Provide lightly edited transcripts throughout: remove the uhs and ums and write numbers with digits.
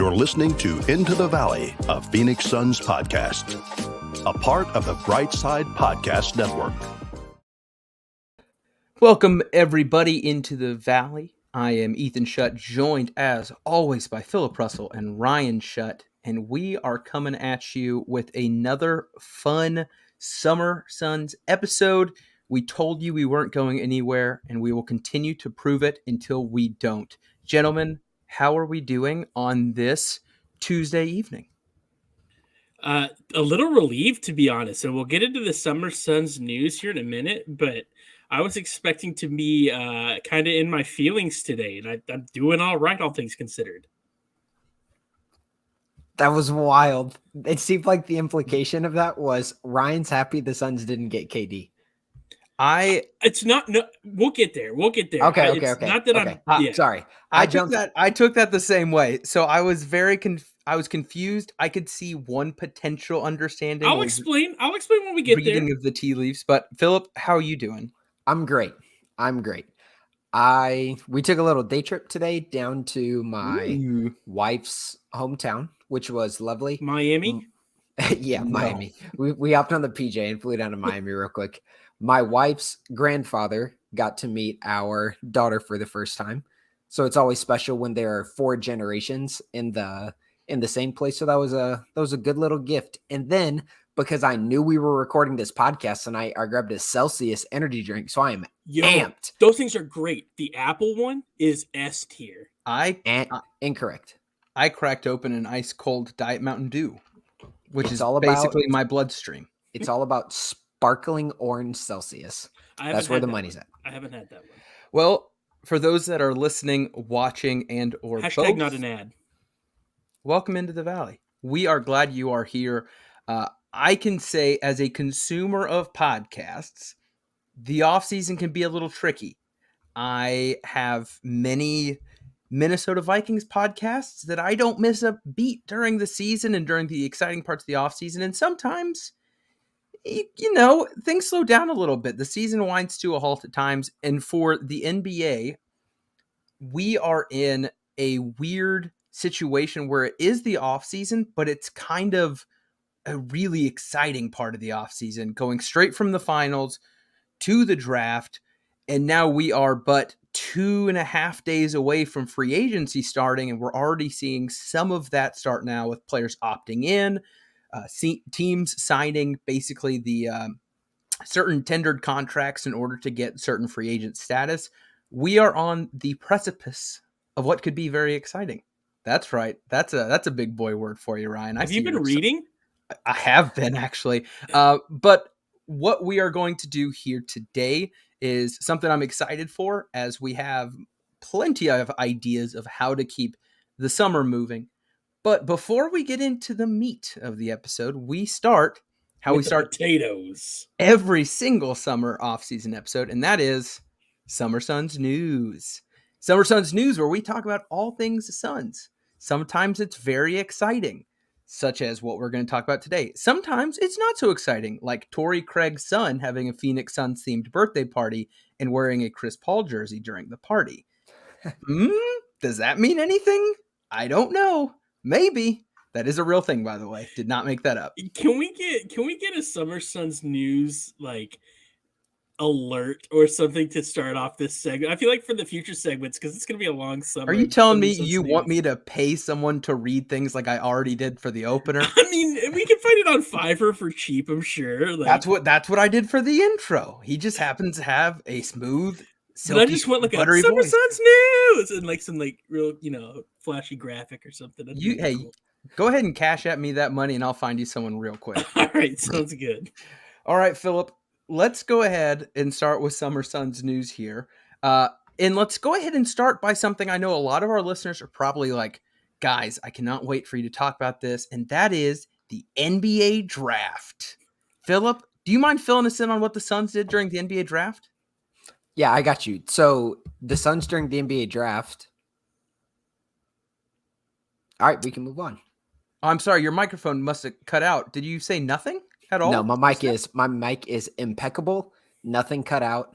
You're listening to Into the Valley, a Phoenix Suns podcast, a part of the Bright Side Podcast Network. Welcome, everybody, into the Valley. I am Ethan Shutt, joined, as always, by Philip Russell and Ryan Shutt, and we are coming at you with another fun Summer Suns episode. We told you we weren't going anywhere, and we will continue to prove it until we don't. Gentlemen, how are we doing on this Tuesday evening? A little relieved, to be honest, and we'll get into the Summer Suns news here in a minute, but I was expecting to be kind of in my feelings today, and I'm doing all right, all things considered. That was wild. It seemed like the implication of that was Ryan's happy the Suns didn't get KD. It's not. No, we'll get there. Okay. Not that I'm. Sorry. I took that the same way. So I was confused. I could see one potential understanding. I'll explain when we get there. Reading of the tea leaves. But Philip, how are you doing? I'm great. We took a little day trip today down to my wife's hometown, which was lovely. Miami? Yeah, Miami. We hopped on the PJ and flew down to Miami real quick. My wife's grandfather got to meet our daughter for the first time. So it's always special when there are 4 generations in the same place. So that was a good little gift. And then because I knew we were recording this podcast tonight, I grabbed a Celsius energy drink. So I am amped. Those things are great. The Apple one is S tier. Incorrect. I cracked open an ice cold Diet Mountain Dew, which is basically my bloodstream. It's all about sparkling orange Celsius. That's where the money's at. I haven't had that one. Well, for those that are listening, watching, and or hashtag both, not an ad. Welcome into the Valley. We are glad you are here. I can say, as a consumer of podcasts, the offseason can be a little tricky. I have many Minnesota Vikings podcasts that I don't miss a beat during the season and during the exciting parts of the offseason. And sometimes, things slow down a little bit. The season winds to a halt at times. And for the NBA, we are in a weird situation where it is the offseason, but it's kind of a really exciting part of the offseason, going straight from the finals to the draft. And now we are but 2.5 days away from free agency starting, and we're already seeing some of that start now with players opting in, teams signing basically the certain tendered contracts in order to get certain free agent status. We are on the precipice of what could be very exciting. That's right. That's a big boy word for you, Ryan. Have you been reading? I have been, actually. But what we are going to do here today is something I'm excited for, as we have plenty of ideas of how to keep the summer moving. But before we get into the meat of the episode, we start potatoes every single summer off-season episode, and that is Summer Suns News. Summer Suns News, where we talk about all things Suns. Sometimes it's very exciting, such as what we're going to talk about today. Sometimes it's not so exciting, like Torrey Craig's son having a Phoenix Suns themed birthday party and wearing a Chris Paul jersey during the party. Does that mean anything? I don't know. Maybe. That is a real thing, by the way. Did not make that up. Can we get a Summer Suns News alert or something to start off this segment? I feel like for the future segments, because it's going to be a long summer. Are you telling me you want me to pay someone to read things like I already did for the opener? I mean, we can find it on Fiverr for cheap, I'm sure. That's what I did for the intro. He just happens to have a smooth, silky, but I just want a Summer Suns News and some real, flashy graphic or something. Cool. Go ahead and cash at me that money and I'll find you someone real quick. All right, sounds good. All right, Philip. Let's go ahead and start with Summer Suns News here. And let's go ahead and start by something I know a lot of our listeners are probably like, guys, I cannot wait for you to talk about this. And that is the NBA draft. Philip, do you mind filling us in on what the Suns did during the NBA draft? Yeah, I got you. So the Suns during the NBA draft. All right, we can move on. Oh, I'm sorry. Your microphone must have cut out. Did you say nothing at all? No, my mic is impeccable. Nothing cut out.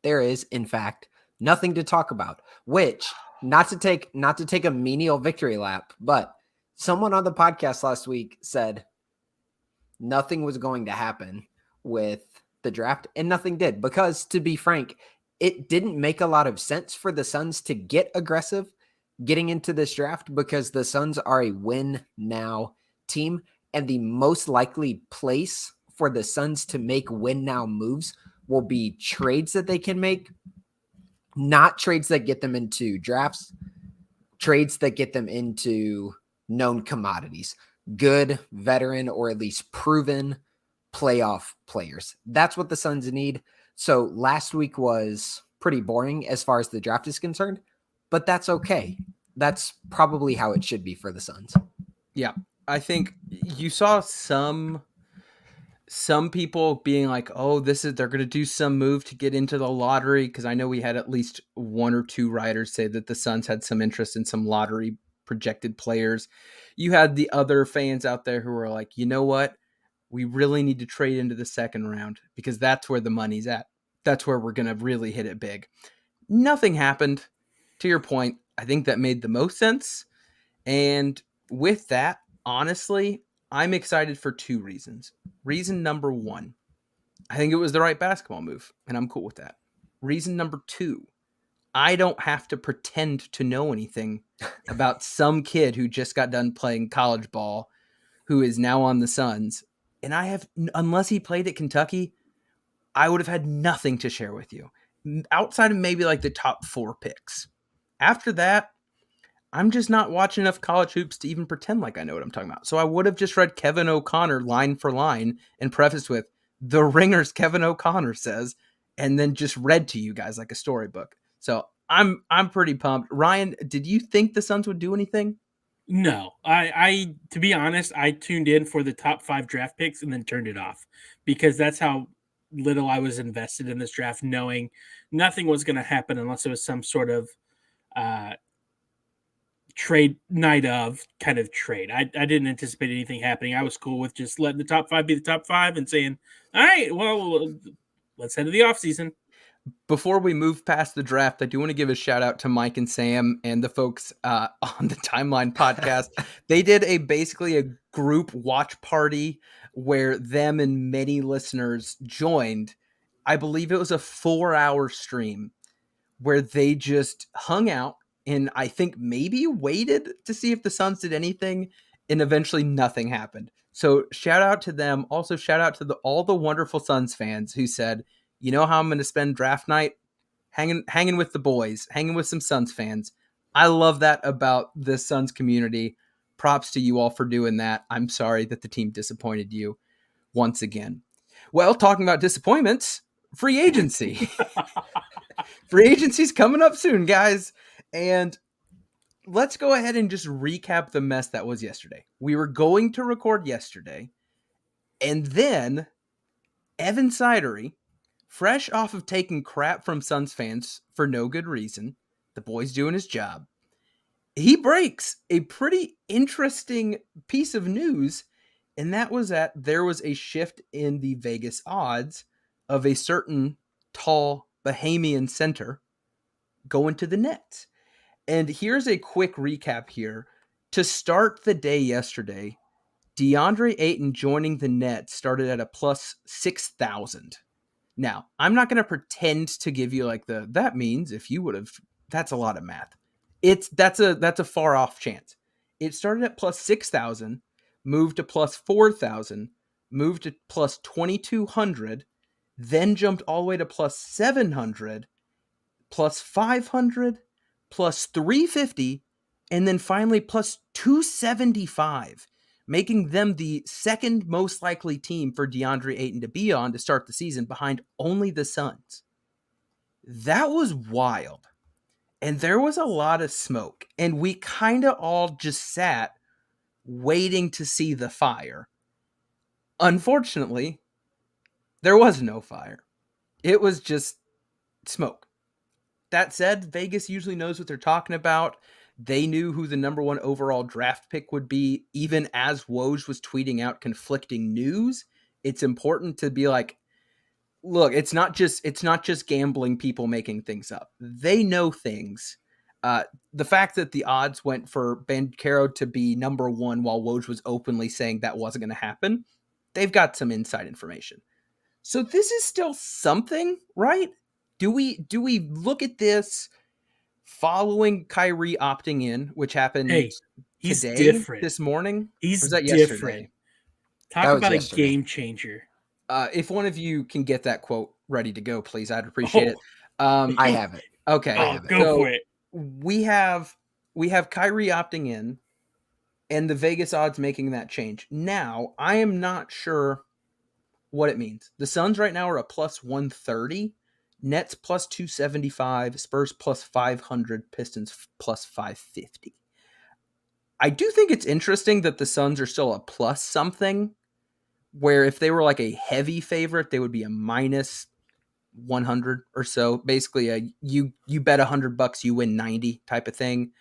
There is, in fact, Nothing to talk about, which not to take a menial victory lap, but someone on the podcast last week said nothing was going to happen with the draft, and nothing did, because to be frank, it didn't make a lot of sense for the Suns to get aggressive getting into this draft, because the Suns are a win now team, and the most likely place for the Suns to make win now moves will be trades that they can make, not trades that get them into drafts, trades that get them into known commodities, good veteran or at least proven playoff players. That's what the Suns need. So last week was pretty boring as far as the draft is concerned, but that's okay. That's probably how it should be for the Suns. Yeah, I think you saw some people being like, oh, they're going to do some move to get into the lottery. Cause I know we had at least one or two writers say that the Suns had some interest in some lottery projected players. You had the other fans out there who were like, you know what? We really need to trade into the second round because that's where the money's at. That's where we're going to really hit it big. Nothing happened. To your point, I think that made the most sense. And with that, honestly, I'm excited for two reasons. Reason number one, I think it was the right basketball move, and I'm cool with that. Reason number two, I don't have to pretend to know anything about some kid who just got done playing college ball who is now on the Suns. And unless he played at Kentucky, I would have had nothing to share with you outside of maybe like the top 4 picks. After that, I'm just not watching enough college hoops to even pretend like I know what I'm talking about. So I would have just read Kevin O'Connor line for line and prefaced with the Ringer's Kevin O'Connor says, and then just read to you guys like a storybook. So I'm pretty pumped. Ryan, did you think the Suns would do anything? No, I to be honest, I tuned in for the top 5 draft picks and then turned it off because that's how little I was invested in this draft, knowing nothing was going to happen unless it was some sort of trade night of kind of trade. I didn't anticipate anything happening. I was cool with just letting the top 5 be the top 5 and saying, all right, well, let's head to the offseason. Before we move past the draft, I do want to give a shout out to Mike and Sam and the folks on the Timeline podcast. They did basically a group watch party where them and many listeners joined. I believe it was a 4-hour stream where they just hung out and I think maybe waited to see if the Suns did anything, and eventually nothing happened. So shout out to them. Also shout out to all the wonderful Suns fans who said, you know how I'm going to spend draft night? Hanging with the boys, hanging with some Suns fans. I love that about the Suns community. Props to you all for doing that. I'm sorry that the team disappointed you once again. Well, talking about disappointments, free agency. Free agency's coming up soon, guys. And let's go ahead and just recap the mess that was yesterday. We were going to record yesterday, and then Evan Sidery, fresh off of taking crap from Suns fans for no good reason, the boy's doing his job, he breaks a pretty interesting piece of news, and that was that there was a shift in the Vegas odds of a certain tall Bahamian center going to the Nets. And here's a quick recap here. To start the day yesterday, DeAndre Ayton joining the Nets started at a plus 6,000. Now, I'm not going to pretend to give you like that means if you would have, that's a lot of math. That's a far off chance. It started at plus 6,000, moved to plus 4,000, moved to plus 2,200, then jumped all the way to plus 700, plus 500, plus 350, and then finally plus 275. Making them the second most likely team for DeAndre Ayton to be on to start the season behind only the Suns. That was wild. And there was a lot of smoke. And we kind of all just sat waiting to see the fire. Unfortunately, there was no fire. It was just smoke. That said, Vegas usually knows what they're talking about. They knew who the number 1 overall draft pick would be, even as Woj was tweeting out conflicting news. It's important to be like, look, it's not just gambling people making things up. They know things. The fact that the odds went for Banchero to be number one while Woj was openly saying that wasn't going to happen, they've got some inside information. So this is still something, right? Do we look at this following Kyrie opting in, which happened he's today, different. this morning? He's or was that different. yesterday? Talk about yesterday. A game changer. If one of you can get that quote ready to go, please, I'd appreciate it. I have it. Okay. Go for it. We have Kyrie opting in and the Vegas odds making that change. Now, I am not sure what it means. The Suns right now are a plus 130, Nets plus 275, Spurs plus 500, Pistons plus 550. I do think it's interesting that the Suns are still a plus something, where if they were like a heavy favorite, they would be a minus 100 or so. Basically, you bet $100, you win 90 type of thing.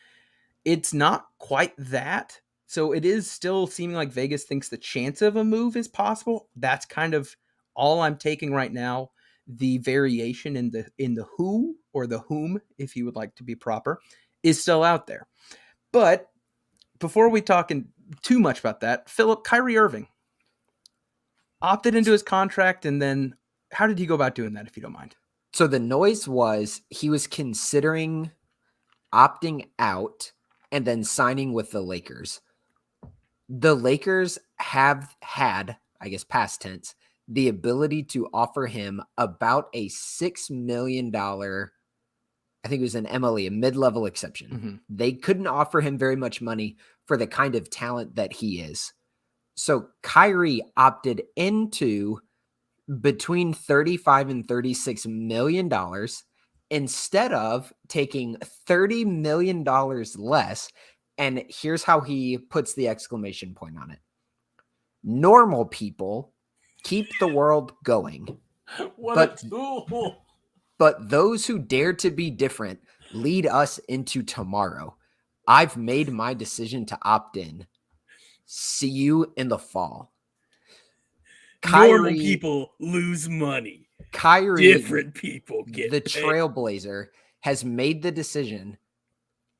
It's not quite that. So it is still seeming like Vegas thinks the chance of a move is possible. That's kind of all I'm taking right now. The variation in the who or the whom, if you would like to be proper, is still out there. But before we talk too much about that, Philip, Kyrie Irving opted into his contract, and then how did he go about doing that, if you don't mind? So the noise was he was considering opting out and then signing with the Lakers. The Lakers have had, I guess past tense, the ability to offer him about a $6 million, I think it was an MLE, a mid-level exception. Mm-hmm. They couldn't offer him very much money for the kind of talent that he is. So Kyrie opted into between $35 and $36 million instead of taking $30 million less. And here's how he puts the exclamation point on it. Normal people keep the world going. What a tool. But those who dare to be different lead us into tomorrow. I've made my decision to opt in. See you in the fall. Normal people lose money. Kyrie, different people get the paid. Trailblazer, has made the decision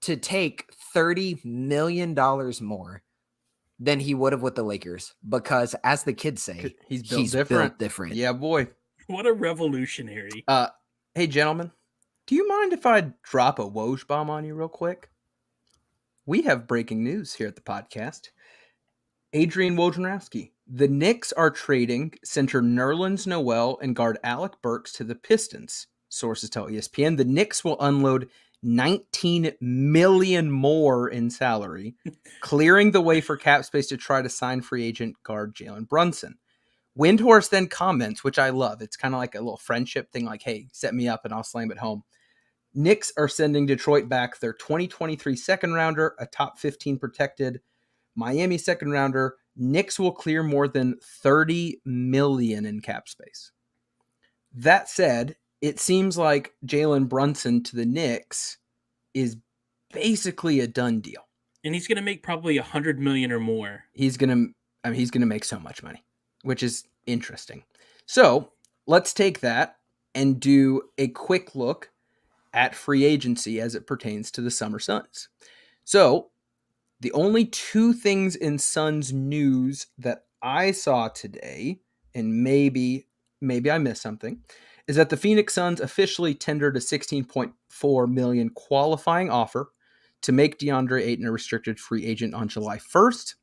to take $30 million more than he would have with the Lakers because, as the kids say, he's built different. Yeah, boy. What a revolutionary. Hey, gentlemen, do you mind if I drop a Woj bomb on you real quick? We have breaking news here at the podcast. Adrian Wojnarowski. The Knicks are trading center Nerlens Noel and guard Alec Burks to the Pistons. Sources tell ESPN the Knicks will unload $19 million more in salary, clearing the way for cap space to try to sign free agent guard Jalen Brunson. Windhorse then comments, which I love. It's kind of like a little friendship thing, like, hey, set me up and I'll slam it home. Knicks are sending Detroit back their 2023 second rounder, a top 15 protected Miami second rounder. Knicks will clear more than $30 million in cap space. That said, it seems like Jalen Brunson to the Knicks is basically a done deal. And he's going to make probably $100 million or more. He's going to make so much money, which is interesting. So let's take that and do a quick look at free agency as it pertains to the Summer Suns. So the only two things in Suns news that I saw today, and maybe I missed something, is that the Phoenix Suns officially tendered a $16.4 million qualifying offer to make DeAndre Ayton a restricted free agent on July 1st.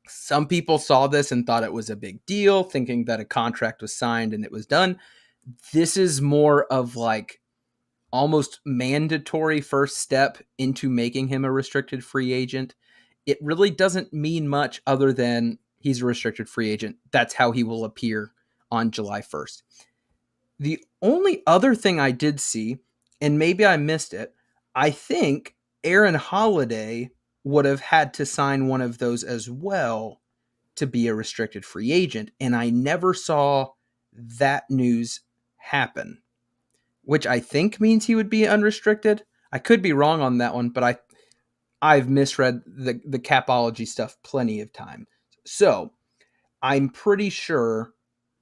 Some people saw this and thought it was a big deal, thinking that a contract was signed and it was done. This is more of like almost mandatory first step into making him a restricted free agent. It really doesn't mean much other than he's a restricted free agent. That's how he will appear on July 1st. The only other thing I did see, and maybe I missed it, I think Aaron Holiday would have had to sign one of those as well to be a restricted free agent, and I never saw that news happen, which I think means he would be unrestricted. I could be wrong on that one, but I've misread the capology stuff plenty of time. So I'm pretty sure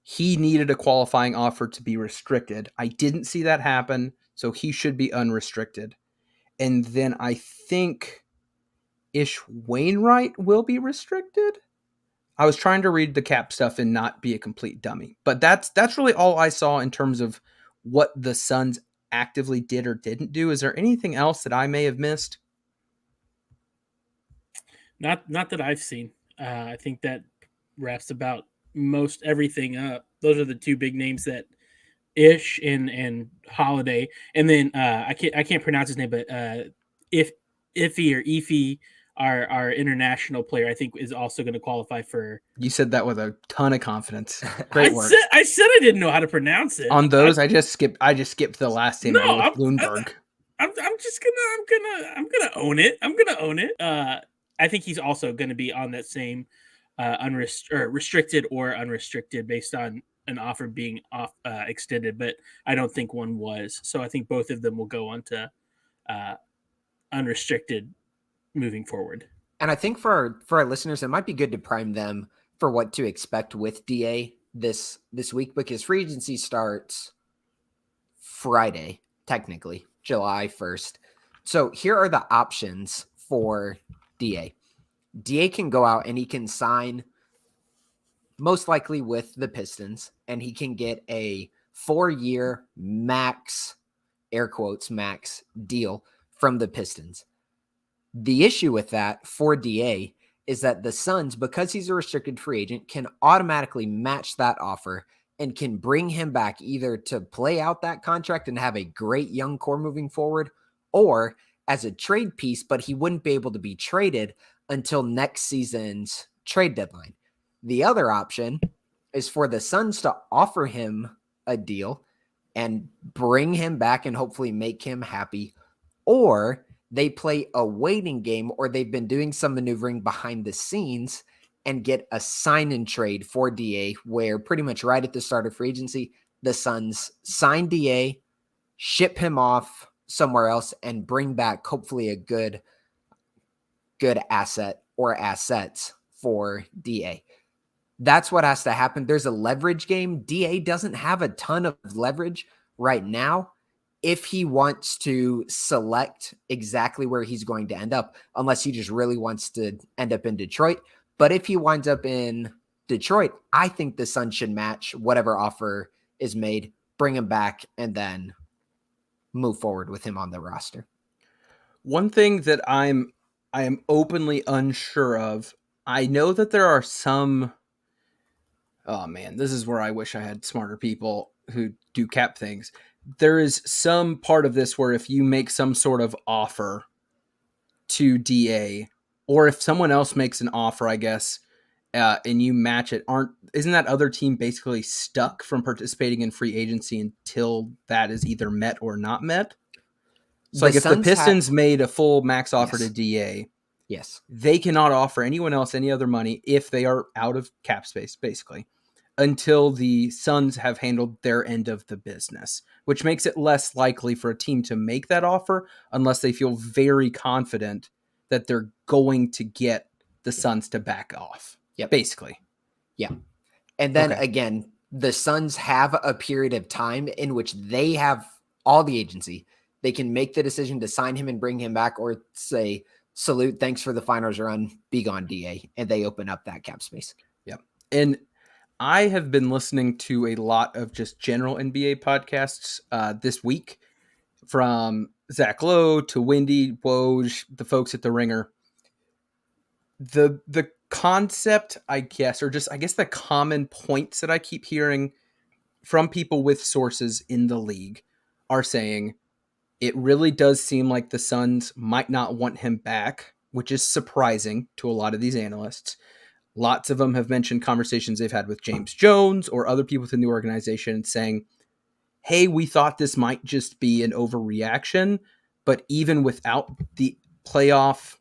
he needed a qualifying offer to be restricted. I didn't see that happen, so he should be unrestricted. And then I think Ish Wainwright will be restricted. I was trying to read the cap stuff and not be a complete dummy, but that's really all I saw in terms of what the Suns actively did or didn't do. Is there anything else that I may have missed? Not that I've seen. I think that wraps about most everything up. Those are the two big names that Ish and Holiday, and then I can't pronounce his name, but if Iffy or Ify, our international player, I think is also going to qualify for. You said that with a ton of confidence. Great work. I said I didn't know how to pronounce it. On those, I just skipped the last name with Bloomberg. I'm gonna own it. I'm gonna own it. I think he's also going to be on that same restricted or unrestricted based on an offer being extended, but I don't think one was. So I think both of them will go on to unrestricted moving forward. And I think for our listeners, it might be good to prime them for what to expect with DA this week, because free agency starts Friday, technically, July 1st. So here are the options for DA. DA can go out and he can sign most likely with the Pistons, and he can get a 4-year max, air quotes, max deal from the Pistons. The issue with that for DA is that the Suns, because he's a restricted free agent, can automatically match that offer and can bring him back either to play out that contract and have a great young core moving forward, or as a trade piece, but he wouldn't be able to be traded until next season's trade deadline. The other option is for the Suns to offer him a deal and bring him back and hopefully make him happy, or they play a waiting game, or they've been doing some maneuvering behind the scenes and get a sign and trade for DA, where pretty much right at the start of free agency, the Suns sign DA, ship him off somewhere else, and bring back hopefully a good asset or assets for DA. That's what has to happen. There's a leverage game. DA doesn't have a ton of leverage right now if he wants to select exactly where he's going to end up, unless he just really wants to end up in Detroit. But if he winds up in Detroit, I think the Suns should match whatever offer is made, bring him back, and then move forward with him on the roster. One thing that I am openly unsure of, I know that there are some, oh man, this is where I wish I had smarter people who do cap things. There is some part of this where if you make some sort of offer to DA, or if someone else makes an offer, I guess, and you match it, isn't that other team basically stuck from participating in free agency until that is either met or not met? So like if the Pistons made a full max offer to DA, yes, they cannot offer anyone else any other money if they are out of cap space, basically, until the Suns have handled their end of the business, which makes it less likely for a team to make that offer unless they feel very confident that they're going to get the Suns to back off. Yep. Basically. Yeah. And then again, the Suns have a period of time in which they have all the agency. They can make the decision to sign him and bring him back, or say, salute, thanks for the finals run, be gone, DA. And they open up that cap space. Yep. And I have been listening to a lot of just general NBA podcasts this week, from Zach Lowe to Wendy, Woj, the folks at The Ringer. The concept, I guess the common points that I keep hearing from people with sources in the league are saying it really does seem like the Suns might not want him back, which is surprising to a lot of these analysts. Lots of them have mentioned conversations they've had with James Jones or other people within the organization saying, hey, we thought this might just be an overreaction, but even without the playoff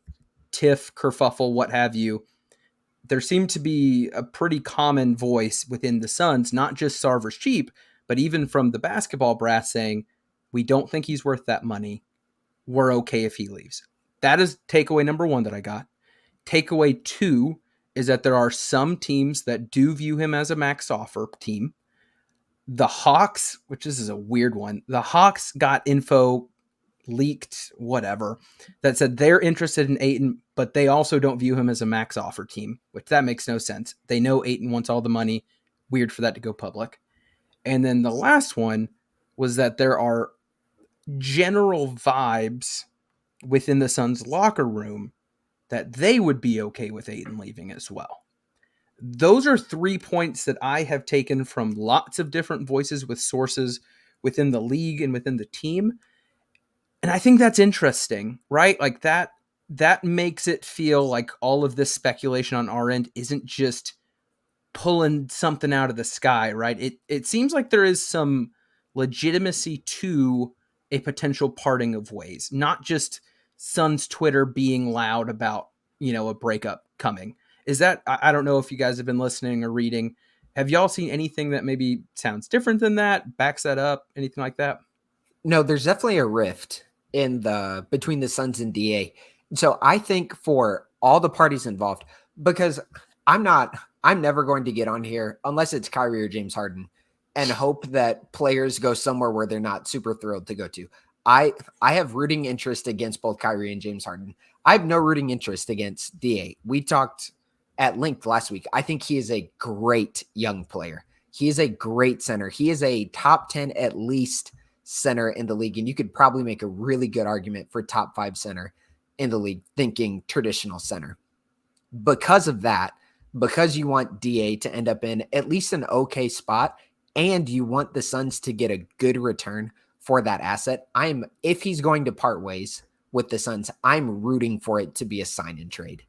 tiff, kerfuffle, what have you, there seemed to be a pretty common voice within the Suns, not just Sarver's cheap, but even from the basketball brass saying, we don't think he's worth that money. We're okay if he leaves. That is takeaway number one that I got. Takeaway two is that there are some teams that do view him as a max offer team. The Hawks, which this is a weird one, the Hawks got info leaked, whatever, that said they're interested in Ayton, but they also don't view him as a max offer team, which that makes no sense. They know Ayton wants all the money. Weird for that to go public. And then the last one was that there are general vibes within the Suns locker room that they would be okay with Ayton leaving as well. Those are 3 points that I have taken from lots of different voices with sources within the league and within the team. And I think that's interesting, right? Like that makes it feel like all of this speculation on our end isn't just pulling something out of the sky, right? It seems like there is some legitimacy to a potential parting of ways, not just Suns Twitter being loud about, a breakup coming. Is that, I don't know if you guys have been listening or reading. Have y'all seen anything that maybe sounds different than that, backs that up, anything like that? No, there's definitely a rift between the Suns and DA. So I think for all the parties involved, because I'm never going to get on here unless it's Kyrie or James Harden and hope that players go somewhere where they're not super thrilled to go to. I have rooting interest against both Kyrie and James Harden. I have no rooting interest against DA. We talked at length last week. I think he is a great young player. He is a great center. He is a top 10 at least center in the league. And you could probably make a really good argument for top 5 center in the league, thinking traditional center. Because of that, because you want DA to end up in at least an okay spot, and you want the Suns to get a good return for that asset, if he's going to part ways with the Suns, I'm rooting for it to be a sign and trade.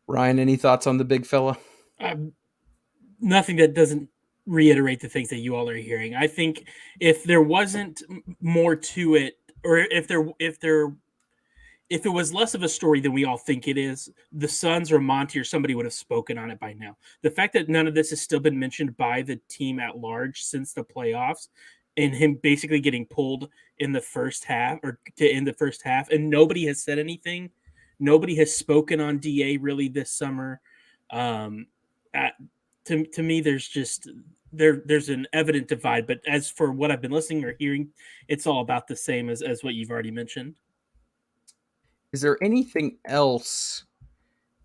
Ryan, any thoughts on the big fella? Nothing that doesn't reiterate the things that you all are hearing. I think if there wasn't more to it, or if it was less of a story than we all think it is, the Suns or Monty or somebody would have spoken on it by now. The fact that none of this has still been mentioned by the team at large since the playoffs, and him basically getting pulled in the first half or to end the first half, and nobody has said anything. Nobody has spoken on DA really this summer. To me, there's an evident divide. But as for what I've been listening or hearing, it's all about the same as what you've already mentioned. Is there anything else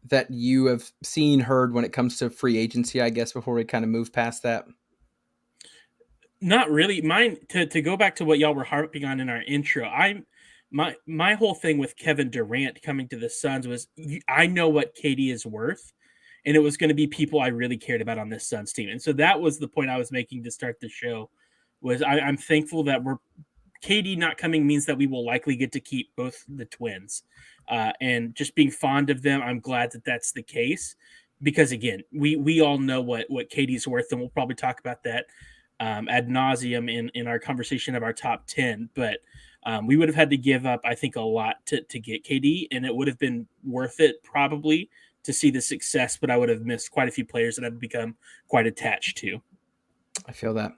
that you have seen, heard when it comes to free agency, I guess, before we kind of move past that? Not really. Mine, to go back to what y'all were harping on in our intro, my whole thing with Kevin Durant coming to the Suns was I know what KD is worth, and it was going to be people I really cared about on this Suns team. And so that was the point I was making to start the show, was I'm thankful that KD not coming means that we will likely get to keep both the twins. And just being fond of them, I'm glad that that's the case. Because, again, we all know what KD's worth, and we'll probably talk about that ad nauseum in our conversation of our top 10. But we would have had to give up, I think, a lot to get KD, and it would have been worth it probably to see the success, but I would have missed quite a few players that I've become quite attached to. I feel that.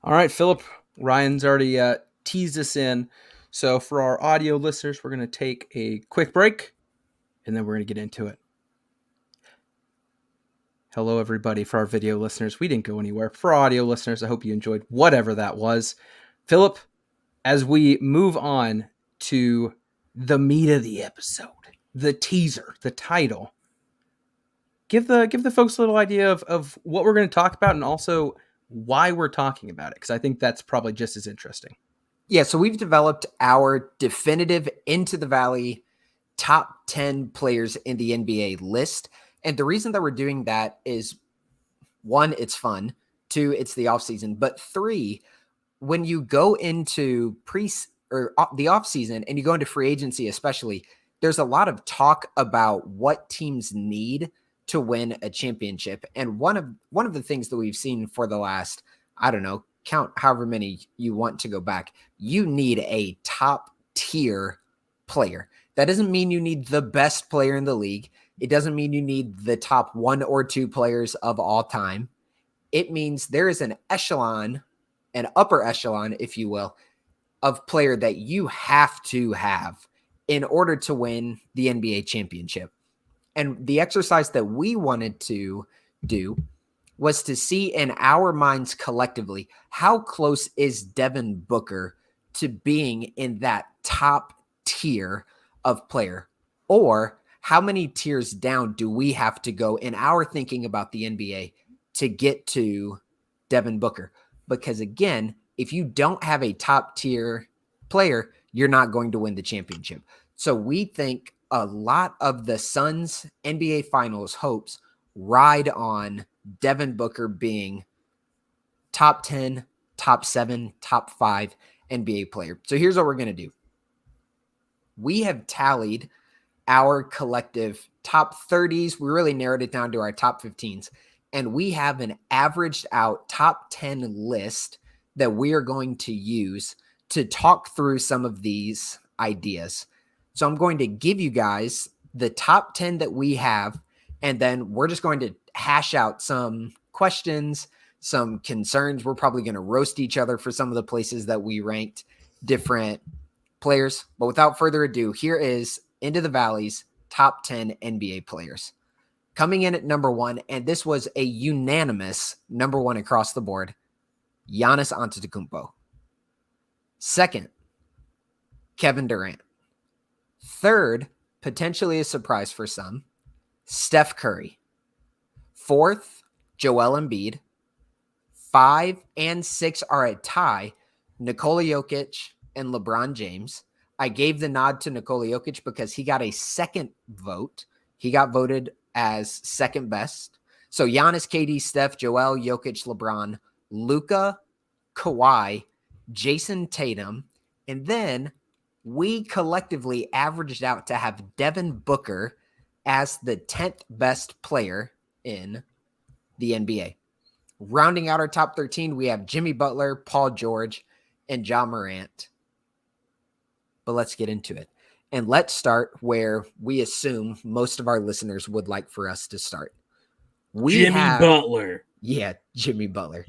All right, Philip, Ryan's already teased us in. So for our audio listeners, we're going to take a quick break, and then we're going to get into it. Hello, everybody. For our video listeners, we didn't go anywhere. For our audio listeners, I hope you enjoyed whatever that was. Philip, as we move on to the meat of the episode, the teaser, the title, give the folks a little idea of what we're going to talk about and also why we're talking about it, because I think that's probably just as interesting. Yeah, so we've developed our definitive Into the Valley top 10 players in the NBA list. And the reason that we're doing that is, 1, it's fun. 2, it's the offseason. But 3, when you go into the offseason and you go into free agency especially, there's a lot of talk about what teams need to win a championship. And one of the things that we've seen for the last, I don't know, count however many you want to go back, you need a top tier player. That doesn't mean you need the best player in the league. It doesn't mean you need the top 1 or 2 players of all time. It means there is an echelon, an upper echelon, if you will, of player that you have to have in order to win the NBA championship. And the exercise that we wanted to do was to see in our minds collectively, how close is Devin Booker to being in that top tier of player? Or how many tiers down do we have to go in our thinking about the NBA to get to Devin Booker? Because again, if you don't have a top tier player, you're not going to win the championship. So we think a lot of the Suns NBA Finals hopes ride on Devin Booker being top 10, top 7, top 5 NBA player. So here's what we're going to do. We have tallied our collective top 30s. We really narrowed it down to our top 15s. And we have an averaged out top 10 list that we are going to use to talk through some of these ideas. So I'm going to give you guys the top 10 that we have, and then we're just going to hash out some questions, some concerns. We're probably going to roast each other for some of the places that we ranked different players. But without further ado, here is Into the Valley's top 10 NBA players. Coming in at number 1, and this was a unanimous number 1 across the board, Giannis Antetokounmpo. Second, Kevin Durant. Third, potentially a surprise for some, Steph Curry. Fourth, Joel Embiid. 5 and 6 are a tie, Nikola Jokic and LeBron James. I gave the nod to Nikola Jokic because he got a second vote. He got voted as second best. So Giannis, KD, Steph, Joel, Jokic, LeBron, Luka, Kawhi, Jason Tatum, and then we collectively averaged out to have Devin Booker as the 10th best player in the NBA. Rounding out our top 13, we have Jimmy Butler, Paul George, and Ja Morant. But let's get into it. And let's start where we assume most of our listeners would like for us to start. Butler. Yeah, Jimmy Butler.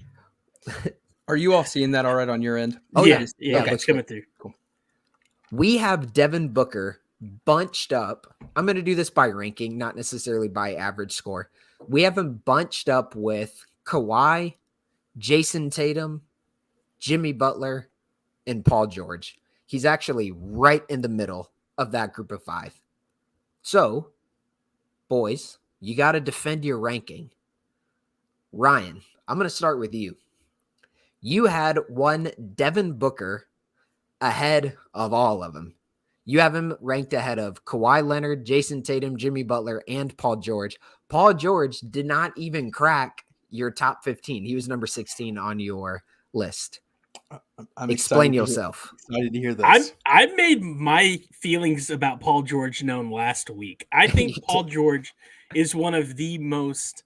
Are you all seeing that all right on your end? Oh, yeah. Okay, It's coming through. Cool. We have Devin Booker bunched up. I'm going to do this by ranking, not necessarily by average score. We have him bunched up with Kawhi, Jason Tatum, Jimmy Butler, and Paul George. He's actually right in the middle of that group of 5. So, boys, you got to defend your ranking. Ryan, I'm going to start with you. You had one Devin Booker ahead of all of them. You have him ranked ahead of Kawhi Leonard, Jason Tatum, Jimmy Butler, and Paul George. Paul George did not even crack your top 15. He was number 16 on your list. Explain yourself. Excited to hear this. I made my feelings about Paul George known last week. I think Paul George is one of the most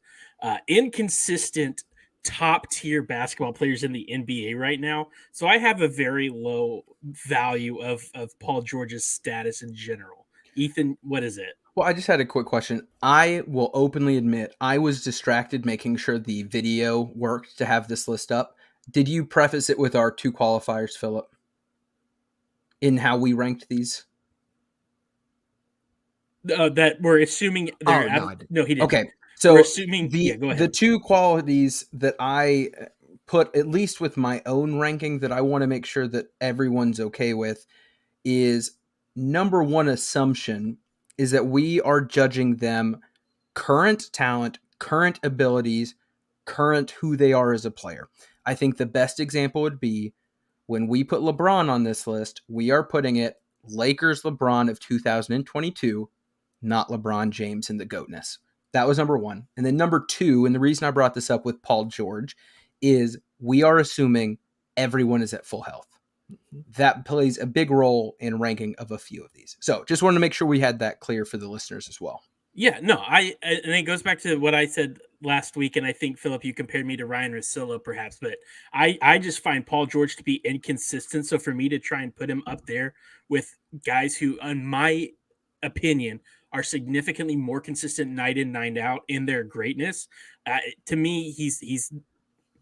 inconsistent top tier basketball players in the NBA right now. So I have a very low value of Paul George's status in general. Ethan, what is it? Well, I just had a quick question. I will openly admit I was distracted making sure the video worked to have this list up. Did you preface it with our 2 qualifiers, Philip, in how we ranked these? That we're assuming. No, he didn't. Okay, so we're assuming go ahead. The 2 qualities that I put, at least with my own ranking, that I want to make sure that everyone's okay with is number 1 assumption is that we are judging them current talent, current abilities, current who they are as a player. I think the best example would be when we put LeBron on this list, we are putting it Lakers LeBron of 2022, not LeBron James in the GOATness. That was number 1. And then number 2, and the reason I brought this up with Paul George, is we are assuming everyone is at full health. That plays a big role in ranking of a few of these. So just wanted to make sure we had that clear for the listeners as well. Yeah, no, and it goes back to what I said last week, and I think, Philip, you compared me to Ryan Russillo, perhaps, but I just find Paul George to be inconsistent. So for me to try and put him up there with guys who, in my opinion, are significantly more consistent night in, night out in their greatness, to me, he's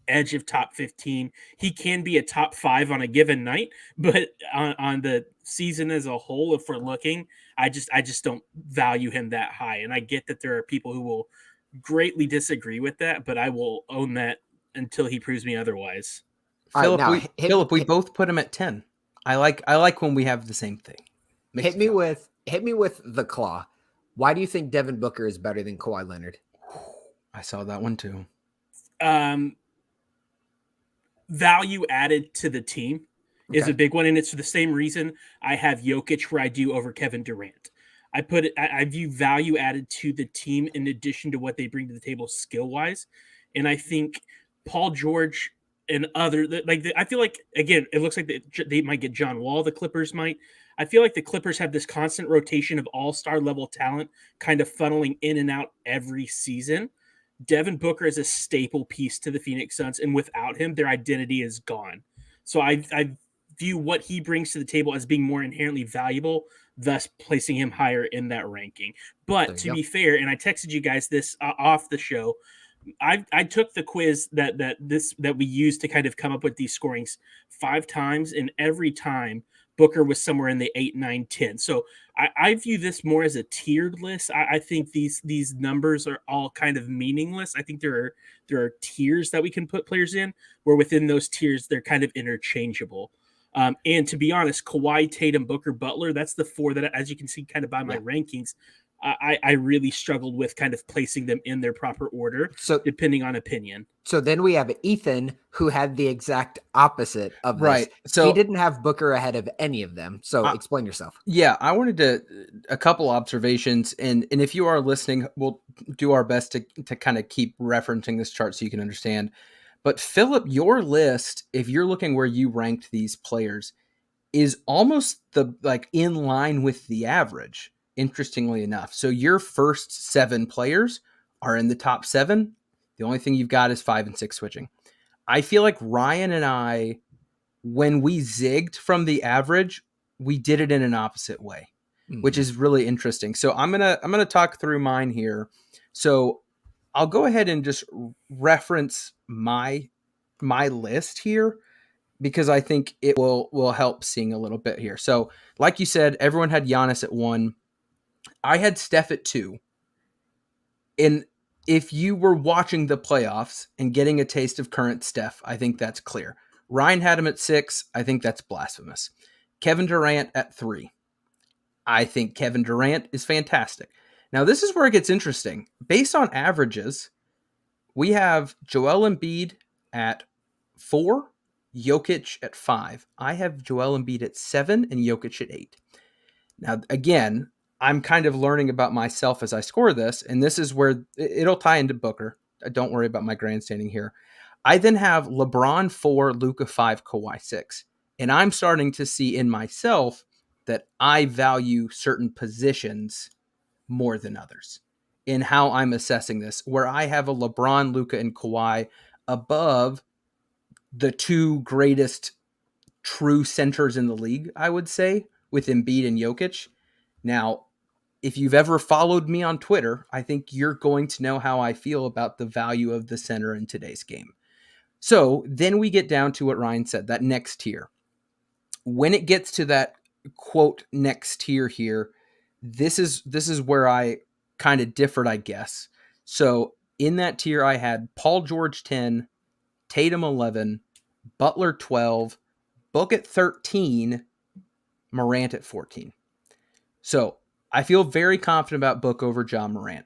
edge of top 15. He can be a top 5 on a given night, but on the season as a whole, if we're looking, I just don't value him that high. And I get that there are people who will greatly disagree with that, but I will own that until he proves me otherwise. Philip, we both put him at 10. I like when we have the same thing. Hit me with the claw. Why do you think Devin Booker is better than Kawhi Leonard? I saw that one too. Value added to the team is a big one, and it's for the same reason I have Jokic where I do over Kevin Durant. I view value added to the team in addition to what they bring to the table skill wise, and I think Paul George and I feel like, again, it looks like they might get John Wall. The Clippers might. I feel like the Clippers have this constant rotation of all-star level talent kind of funneling in and out every season. Devin Booker is a staple piece to the Phoenix Suns, and without him, their identity is gone. So I view what he brings to the table as being more inherently valuable, thus placing him higher in that ranking. But to be fair, and I texted you guys this off the show, I took the quiz that we used to kind of come up with these scorings 5 times, and every time Booker was somewhere in the 8, 9, 10. So I view this more as a tiered list. I think these numbers are all kind of meaningless. I think there are tiers that we can put players in, where within those tiers they're kind of interchangeable. And to be honest, Kawhi, Tatum, Booker, Butler, that's the 4 that, as you can see kind of by my rankings, I really struggled with kind of placing them in their proper order, so depending on opinion. So then we have Ethan, who had the exact opposite of this. Right. So he didn't have Booker ahead of any of them. So explain yourself. Yeah, I wanted a couple observations, and if you are listening, we'll do our best to kind of keep referencing this chart so you can understand. But Philip, your list, if you're looking where you ranked these players, is almost in line with the average. Interestingly enough. So your first 7 players are in the top 7. The only thing you've got is 5 and 6 switching. I feel like Ryan and I, when we zigged from the average, we did it in an opposite way, which is really interesting. So I'm gonna talk through mine here. So I'll go ahead and just reference my list here, because I think it will help seeing a little bit here. So like you said, everyone had Giannis at 1. I had Steph at 2. And if you were watching the playoffs and getting a taste of current Steph, I think that's clear. Ryan had him at 6. I think that's blasphemous. Kevin Durant at 3. I think Kevin Durant is fantastic. Now, this is where it gets interesting. Based on averages, we have Joel Embiid at 4, Jokic at 5. I have Joel Embiid at 7 and Jokic at 8. Now, again, I'm kind of learning about myself as I score this, and this is where it'll tie into Booker. Don't worry about my grandstanding here. I then have LeBron 4, Luka 5, Kawhi 6. And I'm starting to see in myself that I value certain positions more than others in how I'm assessing this, where I have a LeBron, Luka, and Kawhi above the 2 greatest true centers in the league, I would say, with Embiid and Jokic. Now, if you've ever followed me on Twitter, I think you're going to know how I feel about the value of the center in today's game. So then we get down to what Ryan said, that next tier. When it gets to that quote next tier here, this is where I kind of differed, I guess. So in that tier, I had Paul George 10, Tatum 11, Butler 12, Book at 13, Morant at 14. So I feel very confident about Book over John Morant.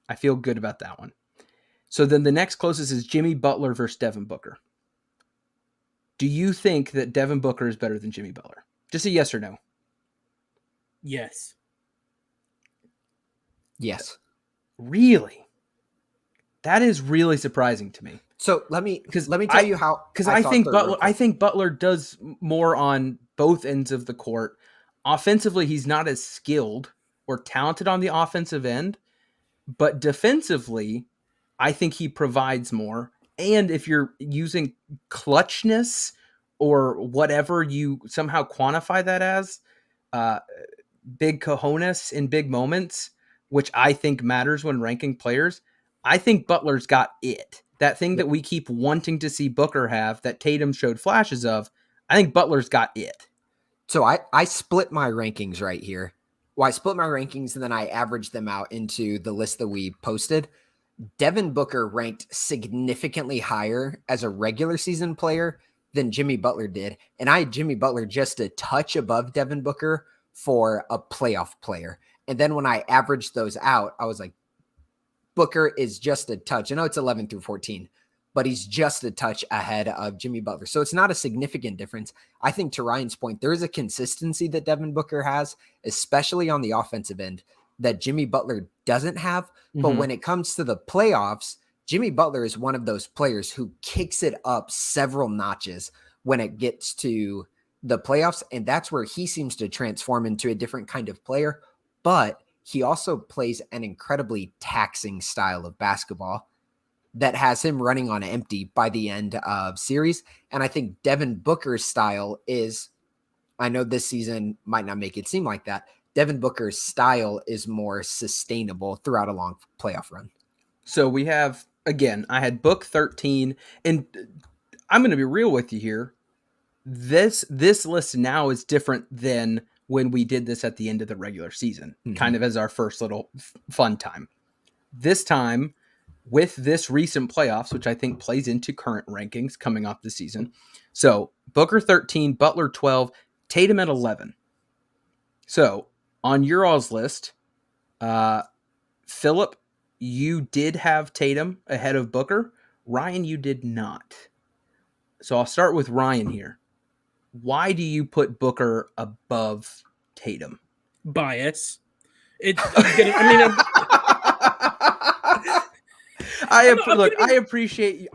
I feel good about that one. So then the next closest is Jimmy Butler versus Devin Booker. Do you think that Devin Booker is better than Jimmy Butler? Just a yes or no. Yes. Yes. Really? That is really surprising to me. So let me tell you how, because I think Butler does more on both ends of the court. Offensively, he's not as skilled or talented on the offensive end, but defensively, I think he provides more. And if you're using clutchness or whatever you somehow quantify that as, big cojones in big moments, which I think matters when ranking players, I think Butler's got it. that thing that we keep wanting to see Booker have that Tatum showed flashes of, I think Butler's got it. So I split my rankings right here. Well, I split my rankings and then I averaged them out into the list that we posted. Devin Booker ranked significantly higher as a regular season player than Jimmy Butler did. And I had Jimmy Butler just a touch above Devin Booker for a playoff player. And then when I averaged those out, I was like, Booker is just a touch. I know it's 11 through 14, but he's just a touch ahead of Jimmy Butler. So it's not a significant difference. I think to Ryan's point, there is a consistency that Devin Booker has, especially on the offensive end, that Jimmy Butler doesn't have. But when it comes to the playoffs, Jimmy Butler is one of those players who kicks it up several notches when it gets to the playoffs. And that's where he seems to transform into a different kind of player. But he also plays an incredibly taxing style of basketball that has him running on empty by the end of series. And I think Devin Booker's style is, I know this season might not make it seem like that, Devin Booker's style is more sustainable throughout a long playoff run. So we have, again, I had Book 13, and I'm going to be real with you here. This list now is different than when we did this at the end of the regular season, kind of as our first little fun time. This time, with this recent playoffs, which I think plays into current rankings coming off the season. So Booker 13, Butler 12, Tatum at 11. So on your all's list, Philip, you did have Tatum ahead of Booker. Ryan, you did not. So I'll start with Ryan here. Why do you put Booker above Tatum? Bias. I appreciate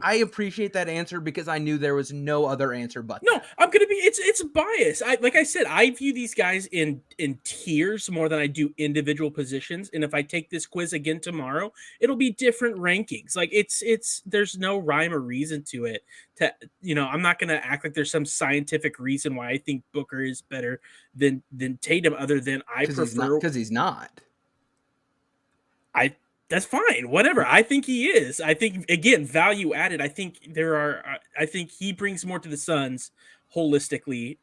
that answer because I knew there was no other answer but no. I'm gonna be. It's bias. Like I said, I view these guys in tiers more than I do individual positions. And if I take this quiz again tomorrow, it'll be different rankings. Like it's there's no rhyme or reason to it. I'm not gonna act like there's some scientific reason why I think Booker is better than Tatum, other than I prefer because he's not. That's fine. Whatever. I think he is. I think, again, value added. I think I think he brings more to the Suns holistically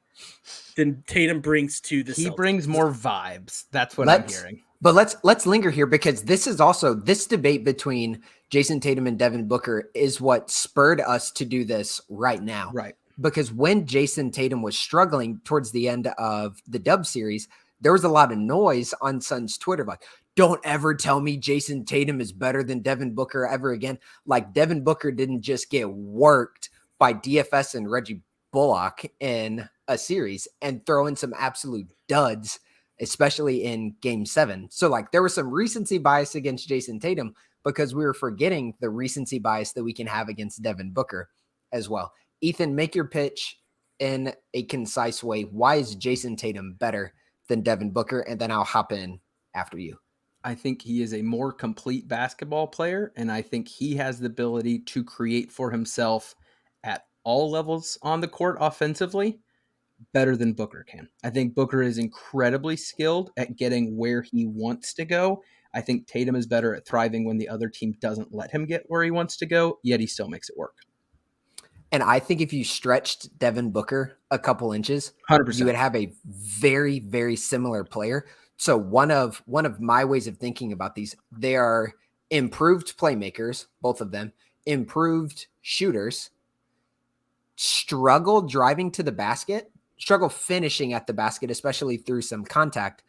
than Tatum brings to the Celtics. He brings more vibes. That's what I'm hearing. But let's linger here, because this is also, this debate between Jason Tatum and Devin Booker is what spurred us to do this right now. Right. Because when Jason Tatum was struggling towards the end of the Dub series, there was a lot of noise on Suns Twitter, like, don't ever tell me Jason Tatum is better than Devin Booker ever again. Like, Devin Booker didn't just get worked by DFS and Reggie Bullock in a series and throw in some absolute duds, especially in Game 7. So, like, there was some recency bias against Jason Tatum because we were forgetting the recency bias that we can have against Devin Booker as well. Ethan, make your pitch in a concise way. Why is Jason Tatum better than Devin Booker? And then I'll hop in after you. I think he is a more complete basketball player, and I think he has the ability to create for himself at all levels on the court offensively better than Booker can. I think Booker is incredibly skilled at getting where he wants to go. I think Tatum is better at thriving when the other team doesn't let him get where he wants to go, yet he still makes it work. And I think if you stretched Devin Booker a couple inches, 100%. you would have a very, very similar player. So one of my ways of thinking about these, they are improved playmakers, both of them, improved shooters, struggle driving to the basket, struggle finishing at the basket, especially through some contact.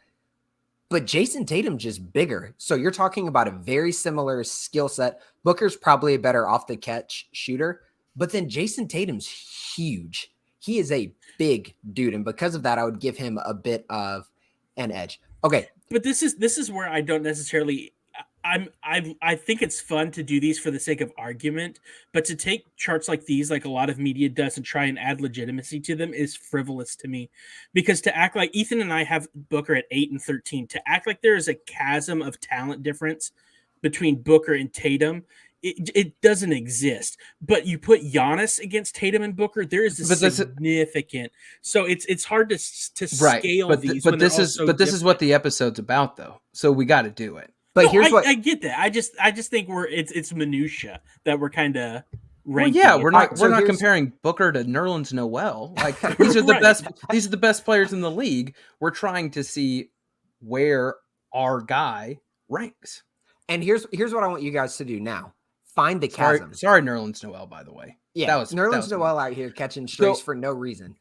But Jason Tatum's just bigger. So you're talking about a very similar skill set. Booker's probably a better off the catch shooter, but then Jason Tatum's huge. He is a big dude. And because of that, I would give him a bit of an edge. Okay. But this is where I don't necessarily I think it's fun to do these for the sake of argument, but to take charts like these, like a lot of media does, and try and add legitimacy to them is frivolous to me. Because to act like Ethan and I have Booker at 8 and 13, to act like there is a chasm of talent difference between Booker and Tatum, it doesn't exist. But you put Giannis against Tatum and Booker, there is a significant. So it's hard to scale these. But this is what the episode's about, though. So we got to do it. But No, here's what I get that. I just think it's minutia that we're kind of Well, ranking. yeah, it. we're not so here's- comparing Booker to Nerlens Noel. Like these are the Right. best. These are the best players in the league. We're trying to see where our guy ranks. And here's what I want you guys to do now. Find the chasm. Sorry, Nerlens Noel. By the way, Yeah, that Nerlens was Noel out here catching strays for no reason.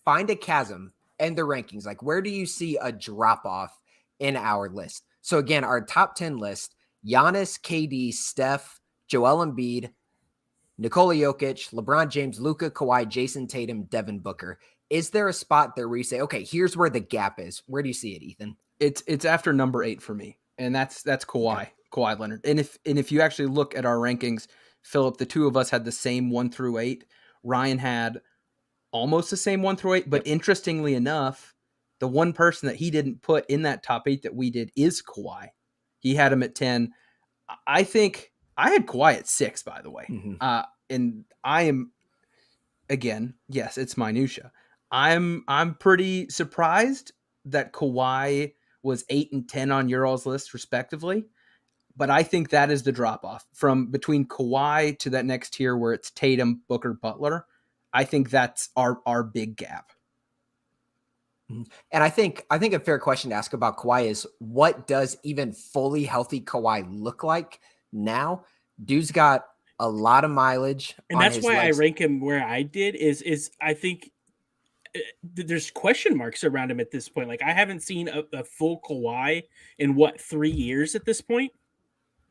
Find a chasm and the rankings. Like, where do you see a drop off in our list? So again, our top 10 list: Giannis, KD, Steph, Joel Embiid, Nikola Jokic, LeBron James, Luka, Kawhi, Jason Tatum, Devin Booker. Is there a spot there where you say, okay, here's where the gap is? Where do you see it, Ethan? It's after number 8 for me, and that's Kawhi. Okay. Kawhi Leonard. And if you actually look at our rankings, Philip, the two of us had the same 1 through 8. Ryan had almost the same 1 through 8, but interestingly enough, the one person that he didn't put in that top 8 that we did is Kawhi. He had him at 10. I think I had Kawhi at 6, by the way. Mm-hmm. And I am, again, yes, it's minutia. I'm pretty surprised that Kawhi was 8 and 10 on your all's list, respectively. But I think that is the drop off from between Kawhi to that next tier where it's Tatum, Booker, Butler. I think that's our big gap. And I think a fair question to ask about Kawhi is, what does even fully healthy Kawhi look like now? Dude's got a lot of mileage, and that's why legs. I rank him where I did. Is I think there's question marks around him at this point. Like, I haven't seen a full Kawhi in 3 years at this point.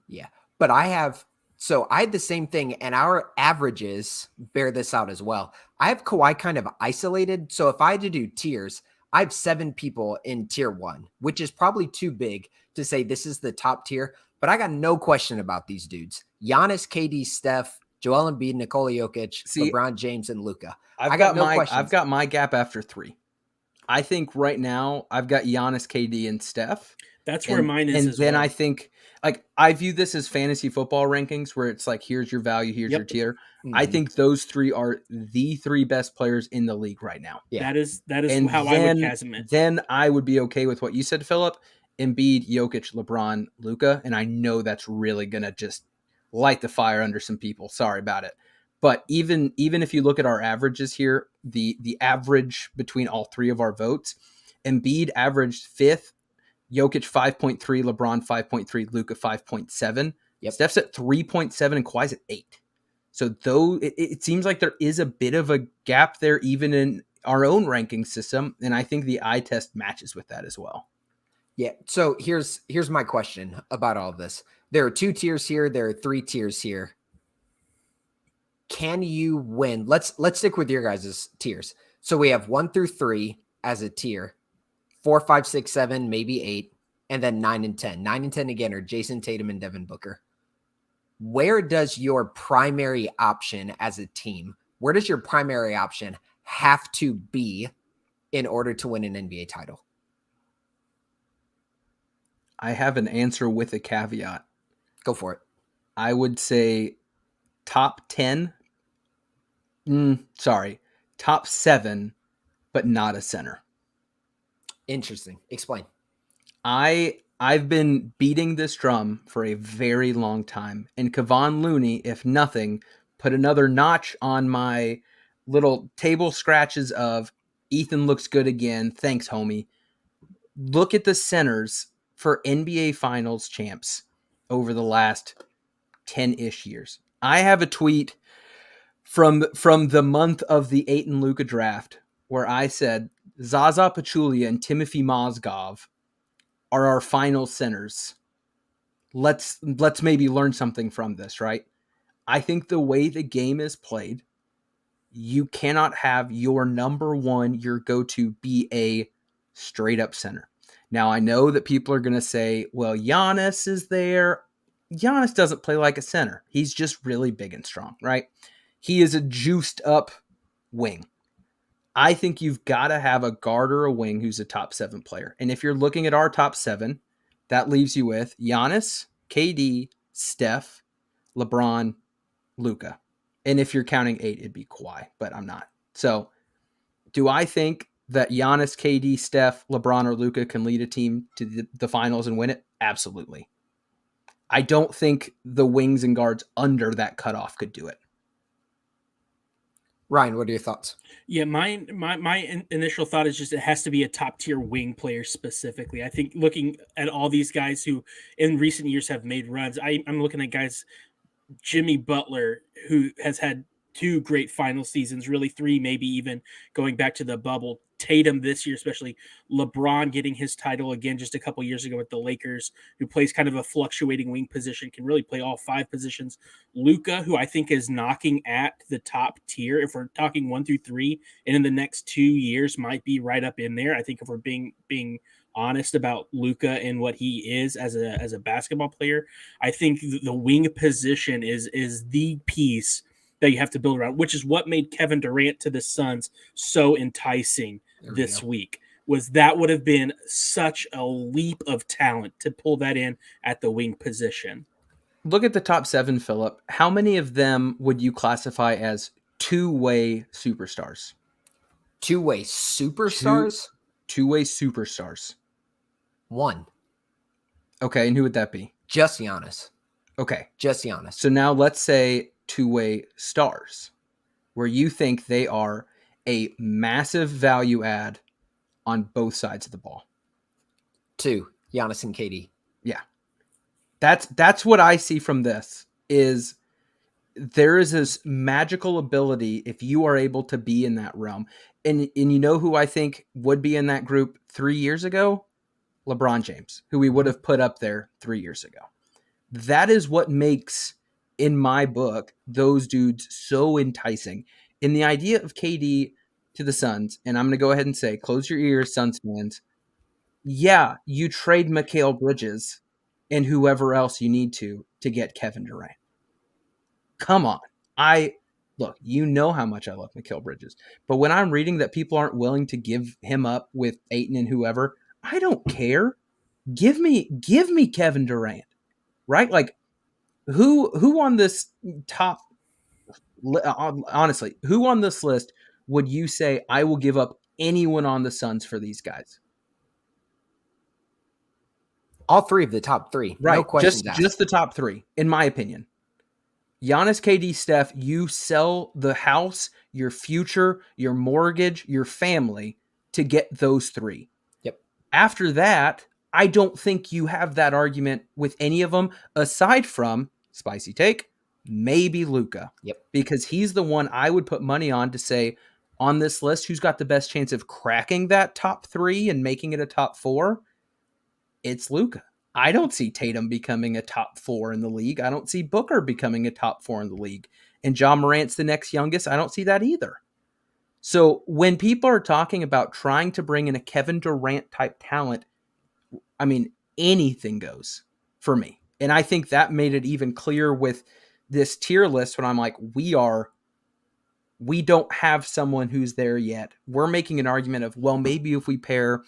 Yeah, but I had the same thing, and our averages bear this out as well. I have Kawhi kind of isolated. So if I had to do tiers, I have 7 people in tier 1, which is probably too big to say this is the top tier, but I got no question about these dudes. Giannis, KD, Steph, Joel Embiid, Nikola Jokic, LeBron James, and Luka. I've got my gap after 3. I think right now I've got Giannis, KD, and Steph. That's where mine is. And then I think, like, I view this as fantasy football rankings where it's like, here's your value, here's your tier. Mm-hmm. I think those 3 are the 3 best players in the league right now. Yeah. That is how I would chasm it. Then I would be okay with what you said, Philip. Embiid, Jokic, LeBron, Luka, and I know that's really gonna just light the fire under some people. Sorry about it. But even if you look at our averages here, the average between all 3 of our votes, Embiid averaged 5th, Jokic 5.3, LeBron 5.3, Luka 5.7. Yep. Steph's at 3.7 and Kawhi's at 8. So though it seems like there is a bit of a gap there even in our own ranking system, and I think the eye test matches with that as well. Yeah. So here's my question about all of this. There are 2 tiers here. There are 3 tiers here. Can you win? Let's stick with your guys' tiers. So we have 1 through 3 as a tier, 4, 5, 6, 7, maybe 8, and then 9 and 10. 9 and 10 again are Jason Tatum and Devin Booker. Where does your primary option as a team, where does your primary option have to be in order to win an NBA title? I have an answer with a caveat. Go for it. I would say top 10. Top 7, but not a center. Interesting. Explain. I've been beating this drum for a very long time, and Kevon Looney, if nothing, put another notch on my little table scratches of Ethan looks good again. Thanks, homie. Look at the centers for NBA Finals champs over the last 10-ish years. I have a tweet from the month of the Ayton Luka draft where I said Zaza Pachulia and Timothy Mozgov are our final centers. Let's maybe learn something from this, right? I think the way the game is played, you cannot have your number 1, your go-to, be a straight up center. Now, I know that people are going to say, well, Giannis is there. Giannis doesn't play like a center. He's just really big and strong, right? He is a juiced up wing. I think you've got to have a guard or a wing who's a top 7 player. And if you're looking at our top 7, that leaves you with Giannis, KD, Steph, LeBron, Luka. And if you're counting 8, it'd be Kawhi, but I'm not. So do I think that Giannis, KD, Steph, LeBron, or Luka can lead a team to the finals and win it? Absolutely. I don't think the wings and guards under that cutoff could do it. Ryan, what are your thoughts? Yeah, my initial thought is just it has to be a top tier wing player specifically. I think looking at all these guys who in recent years have made runs, I'm looking at guys, Jimmy Butler, who has had 2 great final seasons, really 3, maybe even going back to the bubble. Tatum this year, especially LeBron getting his title again just a couple years ago with the Lakers, who plays kind of a fluctuating wing position, can really play all 5 positions. Luka, who I think is knocking at the top tier. If we're talking 1 through 3, and in the next 2 years might be right up in there. I think if we're being honest about Luka and what he is as a basketball player, I think the wing position is the piece that you have to build around, which is what made Kevin Durant to the Suns so enticing this week. Was that would have been such a leap of talent to pull that in at the wing position. Look at the top 7, Philip. How many of them would you classify as two-way superstars? Two-way superstars? Two-way superstars. 1. Okay, and who would that be? Just Giannis. Okay. Just Giannis. So now let's say two-way stars, where you think they are a massive value add on both sides of the ball. 2, Giannis and KD. Yeah. That's what I see from this, is there is this magical ability if you are able to be in that realm. And you know who I think would be in that group 3 years ago? LeBron James, who we would have put up there 3 years ago. That is what makes, in my book, those dudes so enticing. In the idea of KD to the Suns, and I'm going to go ahead and say, close your ears, Suns fans. Yeah, you trade Mikal Bridges and whoever else you need to get Kevin Durant. Come on. Look, you know how much I love Mikal Bridges. But when I'm reading that people aren't willing to give him up with Ayton and whoever, I don't care. Give me Kevin Durant. Right? Like, who on this top, honestly, who on this list would you say I will give up anyone on the Suns for these guys? All 3 of the top 3. Right. No questions asked. Just the top 3, in my opinion. Giannis, KD, Steph, you sell the house, your future, your mortgage, your family to get those 3. Yep. After that, I don't think you have that argument with any of them, aside from, spicy take, maybe Luka. Yep. Because he's the one I would put money on to say, on this list, who's got the best chance of cracking that top 3 and making it a top 4? It's Luka. I don't see Tatum becoming a top 4 in the league. I don't see Booker becoming a top 4 in the league. And Ja Morant's the next youngest. I don't see that either. So when people are talking about trying to bring in a Kevin Durant type talent, I mean, anything goes for me. And I think that made it even clear with this tier list when I'm like, we don't have someone who's there yet. We're making an argument of, well, maybe if we pair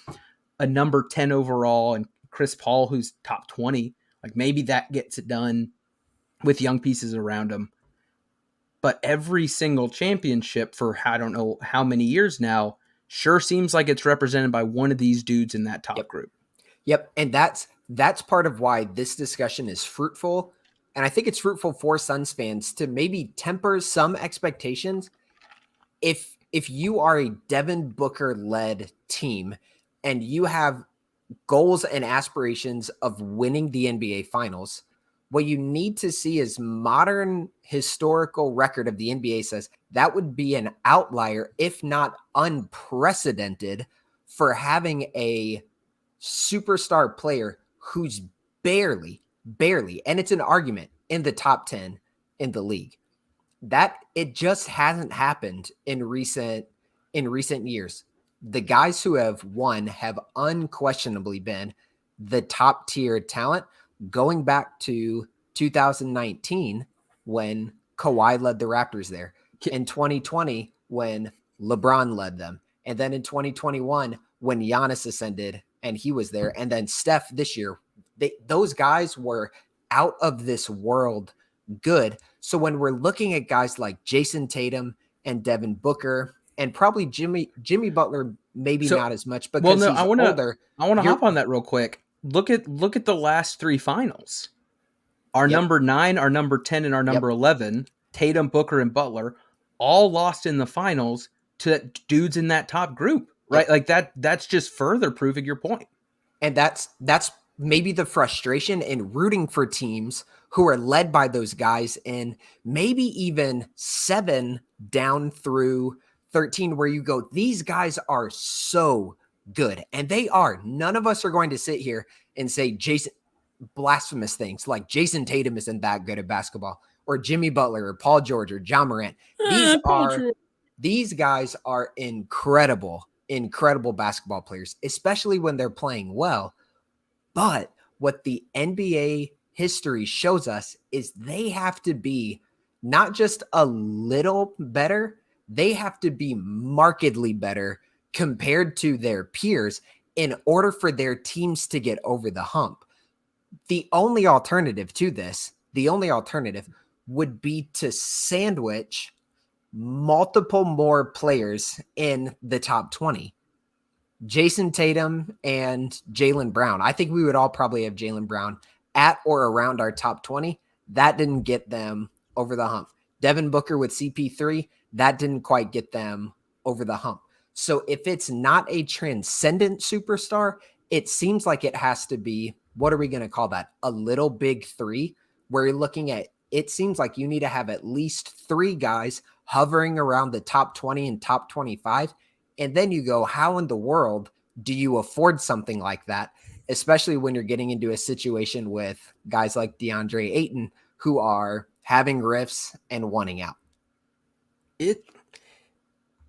a number 10 overall and Chris Paul, who's top 20, like maybe that gets it done with young pieces around him. But every single championship for I don't know how many years now sure seems like it's represented by one of these dudes in that top group. Yep. And that's part of why this discussion is fruitful. And I think it's fruitful for Suns fans to maybe temper some expectations. If you are a Devin Booker led team and you have goals and aspirations of winning the NBA finals, what you need to see is modern historical record of the NBA says that would be an outlier, if not unprecedented, for having a superstar player who's barely, and it's an argument, in the top 10 in the league. That it just hasn't happened in recent years. The guys who have won have unquestionably been the top tier talent, going back to 2019 when Kawhi led the Raptors there, in 2020 when LeBron led them, and then in 2021 when Giannis ascended and he was there, and then Steph this year. Those guys were out of this world good. So when we're looking at guys like Jason Tatum and Devin Booker and probably Jimmy Butler maybe So, not as much well, because no, he's older. I want to You're- hop on that real quick. Look at the last 3 finals. Our Yep. number 9, our number 10, and our number 11, Tatum, Booker, and Butler, all lost in the finals to dudes in that top group, right? Like that's just further proving your point. And that's maybe the frustration in rooting for teams who are led by those guys in maybe even 7 down through 13, where you go, these guys are so good. And they are. None of us are going to sit here and say blasphemous things like Jason Tatum isn't that good at basketball, or Jimmy Butler, or Paul George, or Ja Morant. These guys are incredible basketball players, especially when they're playing well. But what the NBA history shows us is they have to be not just a little better, they have to be markedly better compared to their peers in order for their teams to get over the hump. The only alternative would be to sandwich multiple more players in the top 20. Jason Tatum and Jaylen Brown. I think we would all probably have Jaylen Brown at or around our top 20. That didn't get them over the hump. Devin Booker with CP3, that didn't quite get them over the hump. So if it's not a transcendent superstar, it seems like it has to be, what are we going to call that? A little big 3, where you're looking at, it seems like you need to have at least 3 guys hovering around the top 20 and top 25. And then you go, how in the world do you afford something like that? Especially when you're getting into a situation with guys like DeAndre Ayton, who are having riffs and wanting out.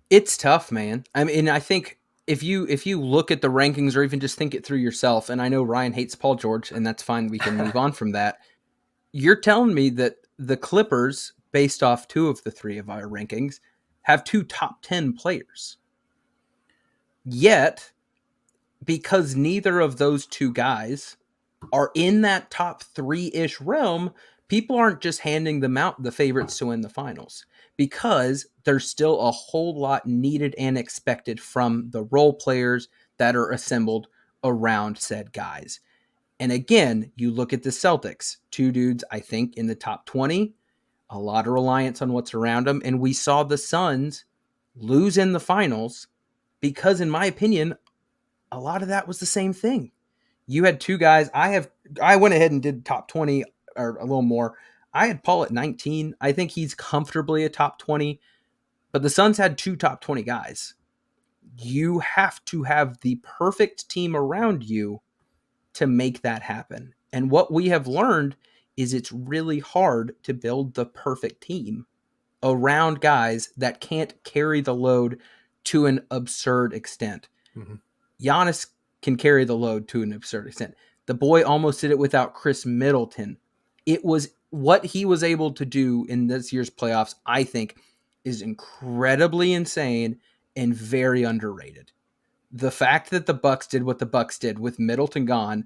It's tough, man. I mean, I think if you look at the rankings or even just think it through yourself, and I know Ryan hates Paul George, and that's fine. We can move on from that. You're telling me that the Clippers, based off 2 of the 3 of our rankings, have 2 top 10 players. Yet, because neither of those 2 guys are in that top 3-ish realm, people aren't just handing them out the favorites to win the finals, because there's still a whole lot needed and expected from the role players that are assembled around said guys. And again, you look at the Celtics, 2 dudes, I think, in the top 20, a lot of reliance on what's around them. And we saw the Suns lose in the finals because, in my opinion, a lot of that was the same thing. You had 2 guys. I went ahead and did top 20 or a little more. I had Paul at 19. I think he's comfortably a top 20, but the Suns had 2 top 20 guys. You have to have the perfect team around you to make that happen. And what we have learned is it's really hard to build the perfect team around guys that can't carry the load to an absurd extent. Mm-hmm. Giannis can carry the load to an absurd extent. The boy almost did it without Chris Middleton. It was what he was able to do in this year's playoffs, I think, is incredibly insane and very underrated. The fact that the Bucks did what the Bucks did with Middleton gone,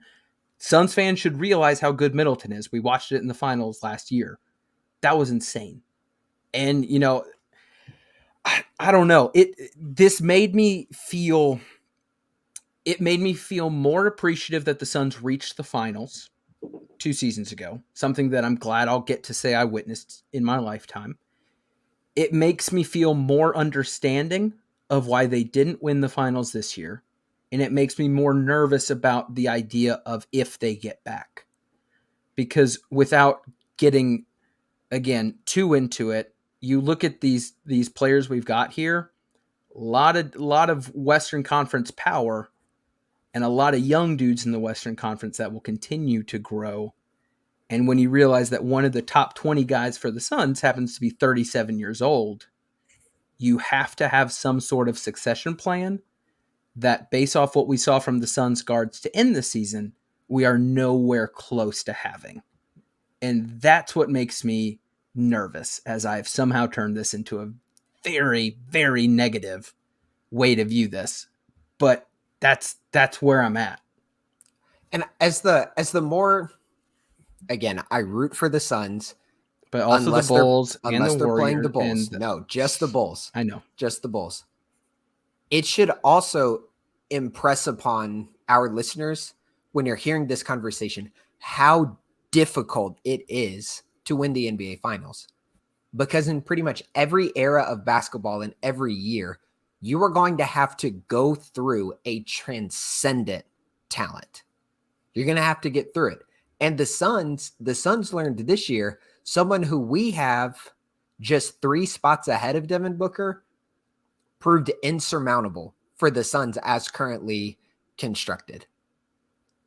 Suns fans should realize how good Middleton is. We watched it in the finals last year. That was insane. And, you know, I don't know. This made me feel... It made me feel more appreciative that the Suns reached the finals 2 seasons ago, something that I'm glad I'll get to say I witnessed in my lifetime. It makes me feel more understanding of why they didn't win the finals this year, and it makes me more nervous about the idea of if they get back. Because without getting, again, too into it, you look at these players we've got here, a lot of Western Conference power, and a lot of young dudes in the Western Conference that will continue to grow. And when you realize that one of the top 20 guys for the Suns happens to be 37 years old, you have to have some sort of succession plan that, based off what we saw from the Suns guards to end the season, we are nowhere close to having. And that's what makes me nervous, as I've somehow turned this into a very, very negative way to view this. But that's where I'm at. And as the more, again, I root for the Suns, but also the Bulls, unless and they're Warriors, playing the Bulls. No, just the Bulls. I know, just the Bulls. It should also impress upon our listeners when you're hearing this conversation how difficult it is to win the NBA Finals. Because in pretty much every era of basketball and every year, you are going to have to go through a transcendent talent. You're going to have to get through it. And the Suns learned this year, someone who we have just 3 spots ahead of Devin Booker proved insurmountable for the Suns as currently constructed.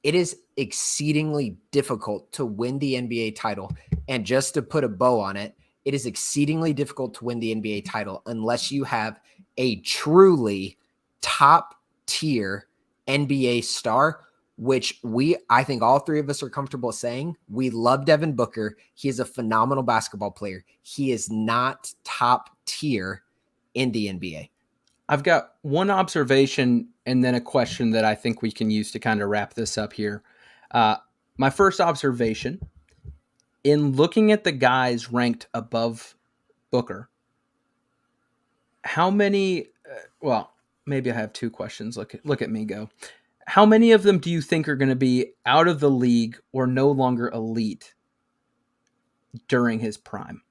It is exceedingly difficult to win the NBA title. And just to put a bow on it, it is exceedingly difficult to win the NBA title unless you have a truly top tier NBA star, which I think all 3 of us are comfortable saying. We love Devin Booker. He is a phenomenal basketball player. He is not top tier in the NBA. I've got one observation and then a question that I think we can use to kind of wrap this up here. My first observation, in looking at the guys ranked above Booker, how many, well, maybe I have 2 questions. Look at me go. How many of them do you think are going to be out of the league or no longer elite during his prime?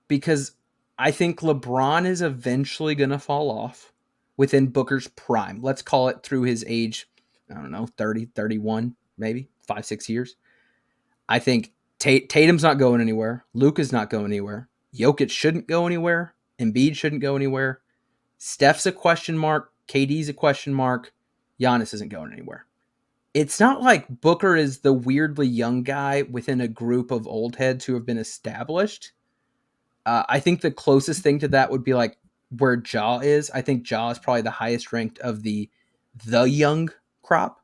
Because I think LeBron is eventually going to fall off within Booker's prime. Let's call it through his age, I don't know, 30, 31, maybe 5-6 years. I think Tatum's not going anywhere. Luka's not going anywhere. Jokic shouldn't go anywhere. Embiid shouldn't go anywhere. Steph's a question mark. KD's a question mark. Giannis isn't going anywhere. It's not like Booker is the weirdly young guy within a group of old heads who have been established. I think the closest thing to that would be like where Ja is. I think Ja is probably the highest ranked of the young crop.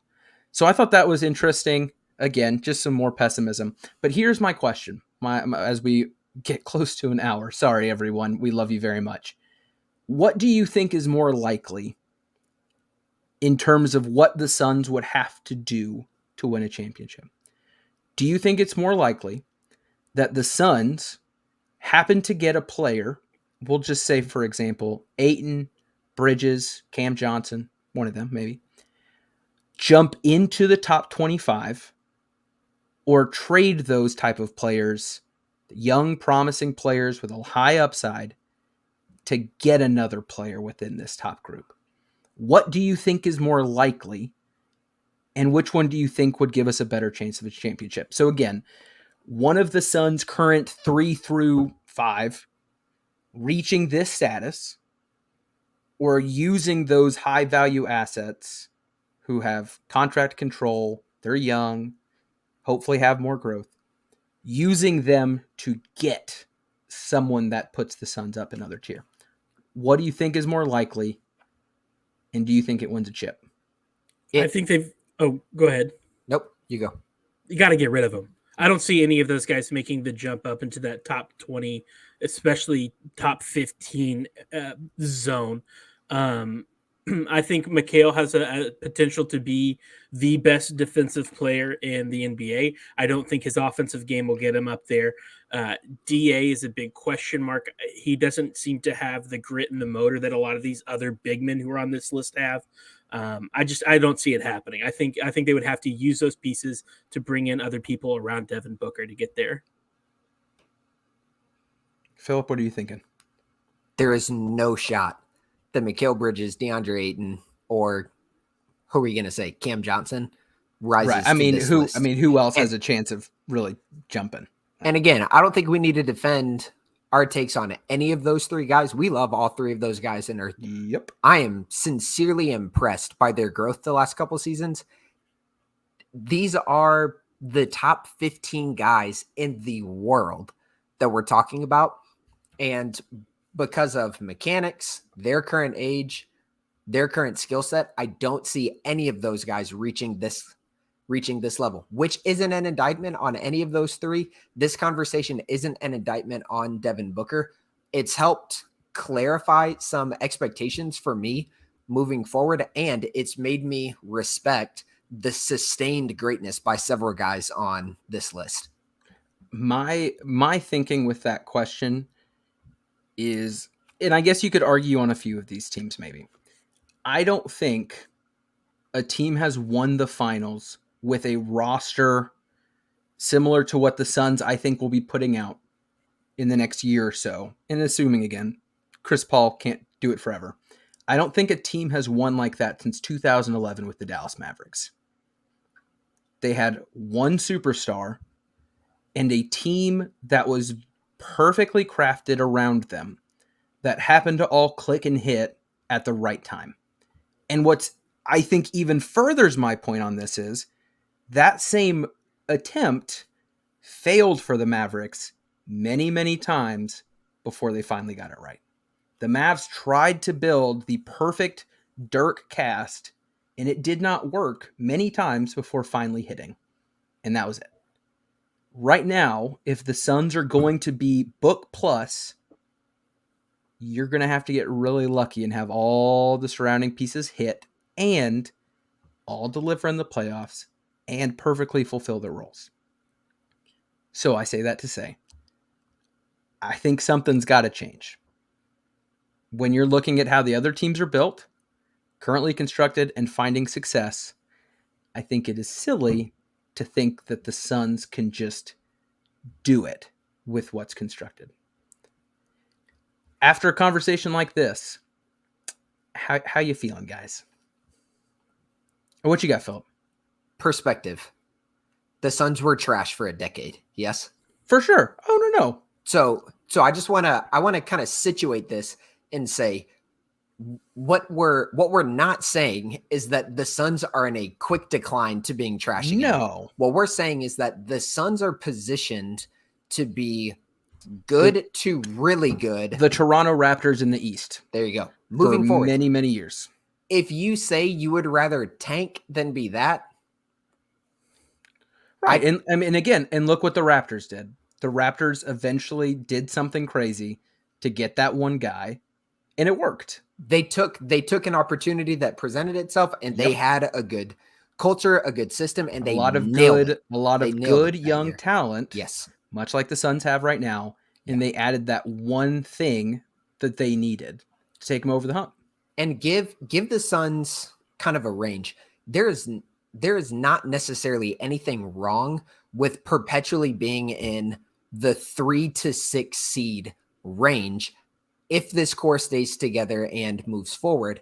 So I thought that was interesting. Again, just some more pessimism. But here's my question. As we get close to an hour. Sorry, everyone. We love you very much. What do you think is more likely in terms of what the Suns would have to do to win a championship? Do you think it's more likely that the Suns happen to get a player, we'll just say, for example, Ayton, Bridges, Cam Johnson, one of them maybe, jump into the top 25, or trade those type of players, young, promising players with a high upside, to get another player within this top group? What do you think is more likely, and which one do you think would give us a better chance of a championship? So again, one of the Suns' current 3 through 5 reaching this status, or using those high value assets who have contract control, they're young, hopefully have more growth, using them to get someone that puts the Suns up another tier. What do you think is more likely, and do you think it wins a chip? I think they've... Oh, go ahead. Nope, you go. You got to get rid of them. I don't see any of those guys making the jump up into that top 20, especially top 15 zone. I think Mikal has a potential to be the best defensive player in the NBA. I don't think his offensive game will get him up there. DA is a big question mark. He doesn't seem to have the grit and the motor that a lot of these other big men who are on this list have. I don't see it happening. I think they would have to use those pieces to bring in other people around Devin Booker to get there. Philip, what are you thinking? There is no shot that Mikal Bridges, DeAndre Ayton, or who are you going to say, Cam Johnson, rises. Right. To this list. Who else has a chance of really jumping? And again, I don't think we need to defend our takes on any of those 3 guys. We love all 3 of those guys, and I am sincerely impressed by their growth the last couple seasons. These are the top 15 guys in the world that we're talking about. And because of mechanics, their current age, their current skill set, I don't see any of those guys reaching this level, which isn't an indictment on any of those 3. This conversation isn't an indictment on Devin Booker. It's helped clarify some expectations for me moving forward, and it's made me respect the sustained greatness by several guys on this list. My thinking with that question is, and I guess you could argue on a few of these teams maybe. I don't think a team has won the finals with a roster similar to what the Suns I think will be putting out in the next year or so. And assuming again, Chris Paul can't do it forever. I don't think a team has won like that since 2011 with the Dallas Mavericks. They had one superstar and a team that was perfectly crafted around them that happened to all click and hit at the right time. And what's, I think, even furthers my point on this is that same attempt failed for the Mavericks many, many times before they finally got it right. The Mavs tried to build the perfect Dirk cast, and it did not work many times before finally hitting. And that was it. Right now, if the Suns are going to be book plus, you're going to have to get really lucky and have all the surrounding pieces hit and all deliver in the playoffs and perfectly fulfill their roles. So I say that to say, I think something's got to change. When you're looking at how the other teams are built, currently constructed, and finding success, I think it is silly to think that the Suns can just do it with what's constructed. After a conversation like this, how you feeling, guys? Or what you got, Philip? Perspective. The Suns were trash for a decade. Yes? For sure. Oh, no. So I just want to kind of situate this and say what we're not saying is that the Suns are in a quick decline to being trash again. No. What we're saying is that the Suns are positioned to be good to really good. The Toronto Raptors in the East. There you go. Moving forward. Many, many years. If you say you would rather tank than be that. Right. And again, look what the Raptors did. The Raptors eventually did something crazy to get that one guy, and it worked. They took an opportunity that presented itself, and they had a good culture, a good system, and a lot of good young talent. Yes, much like the Suns have right now, and they added that one thing that they needed to take them over the hump. And give the Suns kind of a range. There is not necessarily anything wrong with perpetually being in the 3 to 6 seed range if this core stays together and moves forward.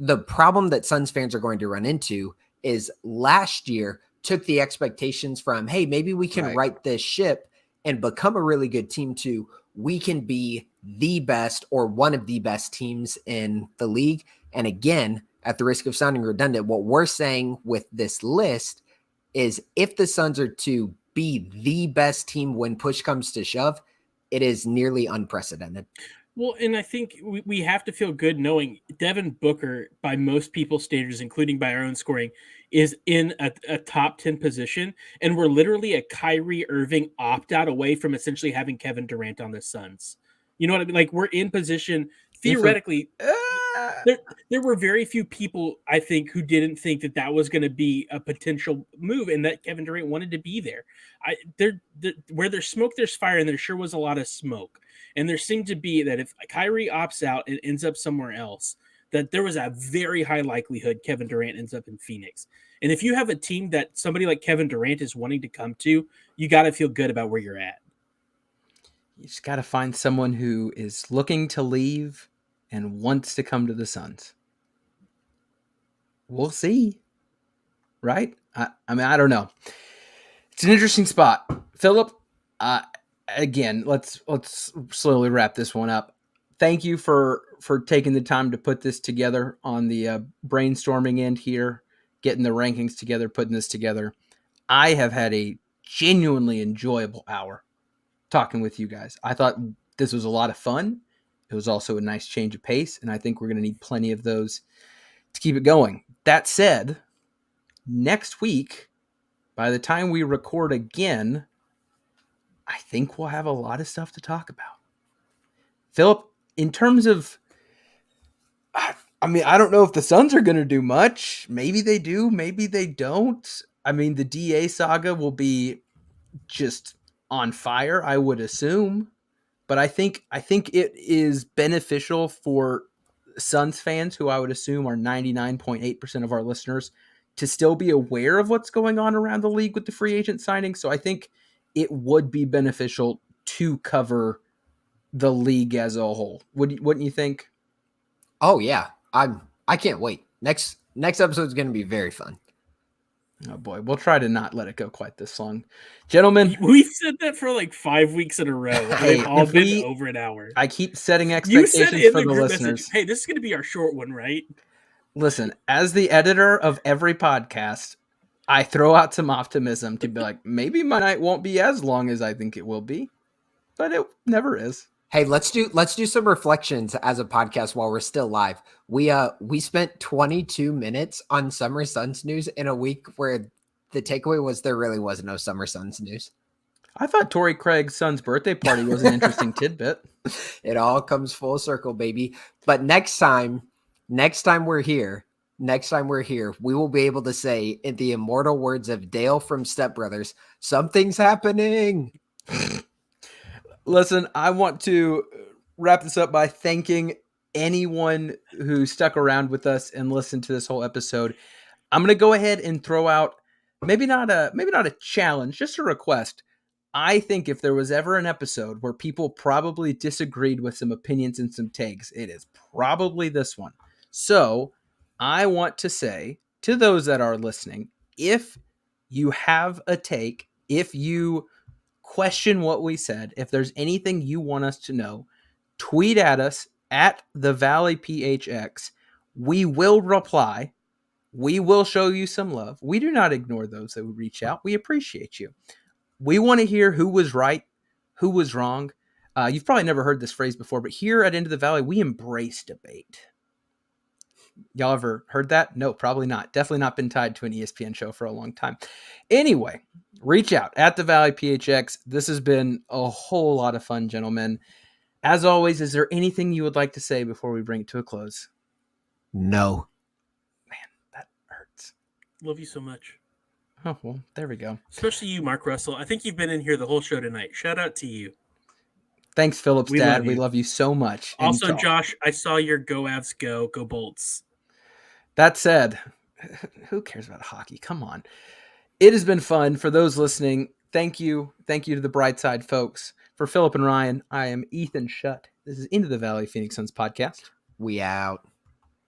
The problem that Suns fans are going to run into is last year took the expectations from, hey, maybe we can right this ship and become a really good team to we can be the best or one of the best teams in the league. And again, at the risk of sounding redundant, what we're saying with this list is if the Suns are to be the best team when push comes to shove, it is nearly unprecedented. Well, and I think we have to feel good knowing Devin Booker, by most people's standards, including by our own scoring, is in a top 10 position. And we're literally a Kyrie Irving opt-out away from essentially having Kevin Durant on the Suns. You know what I mean? Like, we're in position, theoretically. There were very few people, I think, who didn't think that was going to be a potential move and that Kevin Durant wanted to be there. Where there's smoke, there's fire, and there sure was a lot of smoke. And there seemed to be that if Kyrie opts out and ends up somewhere else, that there was a very high likelihood Kevin Durant ends up in Phoenix. And if you have a team that somebody like Kevin Durant is wanting to come to, you got to feel good about where you're at. You just got to find someone who is looking to leave and wants to come to the Suns. We'll see. Right? I mean, I don't know. It's an interesting spot. Philip, again, let's slowly wrap this one up. Thank you for taking the time to put this together on the brainstorming end here, getting the rankings together, putting this together. I have had a genuinely enjoyable hour talking with you guys. I thought this was a lot of fun. It was also a nice change of pace, and I think we're going to need plenty of those to keep it going. That said, next week, by the time we record again, I think we'll have a lot of stuff to talk about. Philip, in terms of, I mean, I don't know if the Suns are going to do much. Maybe they do. Maybe they don't. I mean, the DA saga will be just on fire, I would assume. but I think it is beneficial for Suns fans, who I would assume are 99.8% of our listeners, to still be aware of what's going on around the league with the free agent signing. So I think it would be beneficial to cover the league as a whole. Wouldn't you think? Oh yeah, I can't wait. Next episode is going to be very fun. Oh boy, we'll try to not let it go quite this long, gentlemen. We've said that for like 5 weeks in a row. Hey, They've all been over an hour. I keep setting You expectations said in for the the group listeners. message, hey, this is going to be our short one, right? Listen, as the editor of every podcast, I throw out some optimism to be like, maybe my night won't be as long as I think it will be, but it never is. Hey, let's do some reflections as a podcast while we're still live. We spent 22 minutes on Summer Suns news in a week where the takeaway was there really was no Summer Suns news. I thought Torrey Craig's son's birthday party was an interesting tidbit. It all comes full circle, baby. But next time we're here, we will be able to say, in the immortal words of Dale from Step Brothers, something's happening. Listen, I want to wrap this up by thanking anyone who stuck around with us and listened to this whole episode. I'm going to go ahead and throw out maybe not a challenge, just a request. I think if there was ever an episode where people probably disagreed with some opinions and some takes, it is probably this one. So I want to say to those that are listening, if you have a take, if you question what we said, if there's anything you want us to know, tweet at us at the Valley PHX. We will reply. We will show you some love. We do not ignore those that would reach out. We appreciate you. We want to hear who was right, who was wrong. You've probably never heard this phrase before, but here at End of the Valley, we embrace debate. Y'all ever heard that? No, probably not. Definitely not been tied to an ESPN show for a long time. Anyway, reach out at the Valley PHX. This has been a whole lot of fun, gentlemen. As always, is there anything you would like to say before we bring it to a close? No. Man, that hurts. Love you so much. Oh, well, there we go. Especially you, Mark Russell. I think you've been in here the whole show tonight. Shout out to you. Thanks, Philip's dad. Love we you. love you so much. Also, Josh, I saw your Go Avs Go Bolts. That said, who cares about hockey? Come on. It has been fun. For those listening, thank you. Thank you to the Brightside folks. For Philip and Ryan, I am Ethan Shutt. This is Into the Valley Phoenix Suns podcast. We out.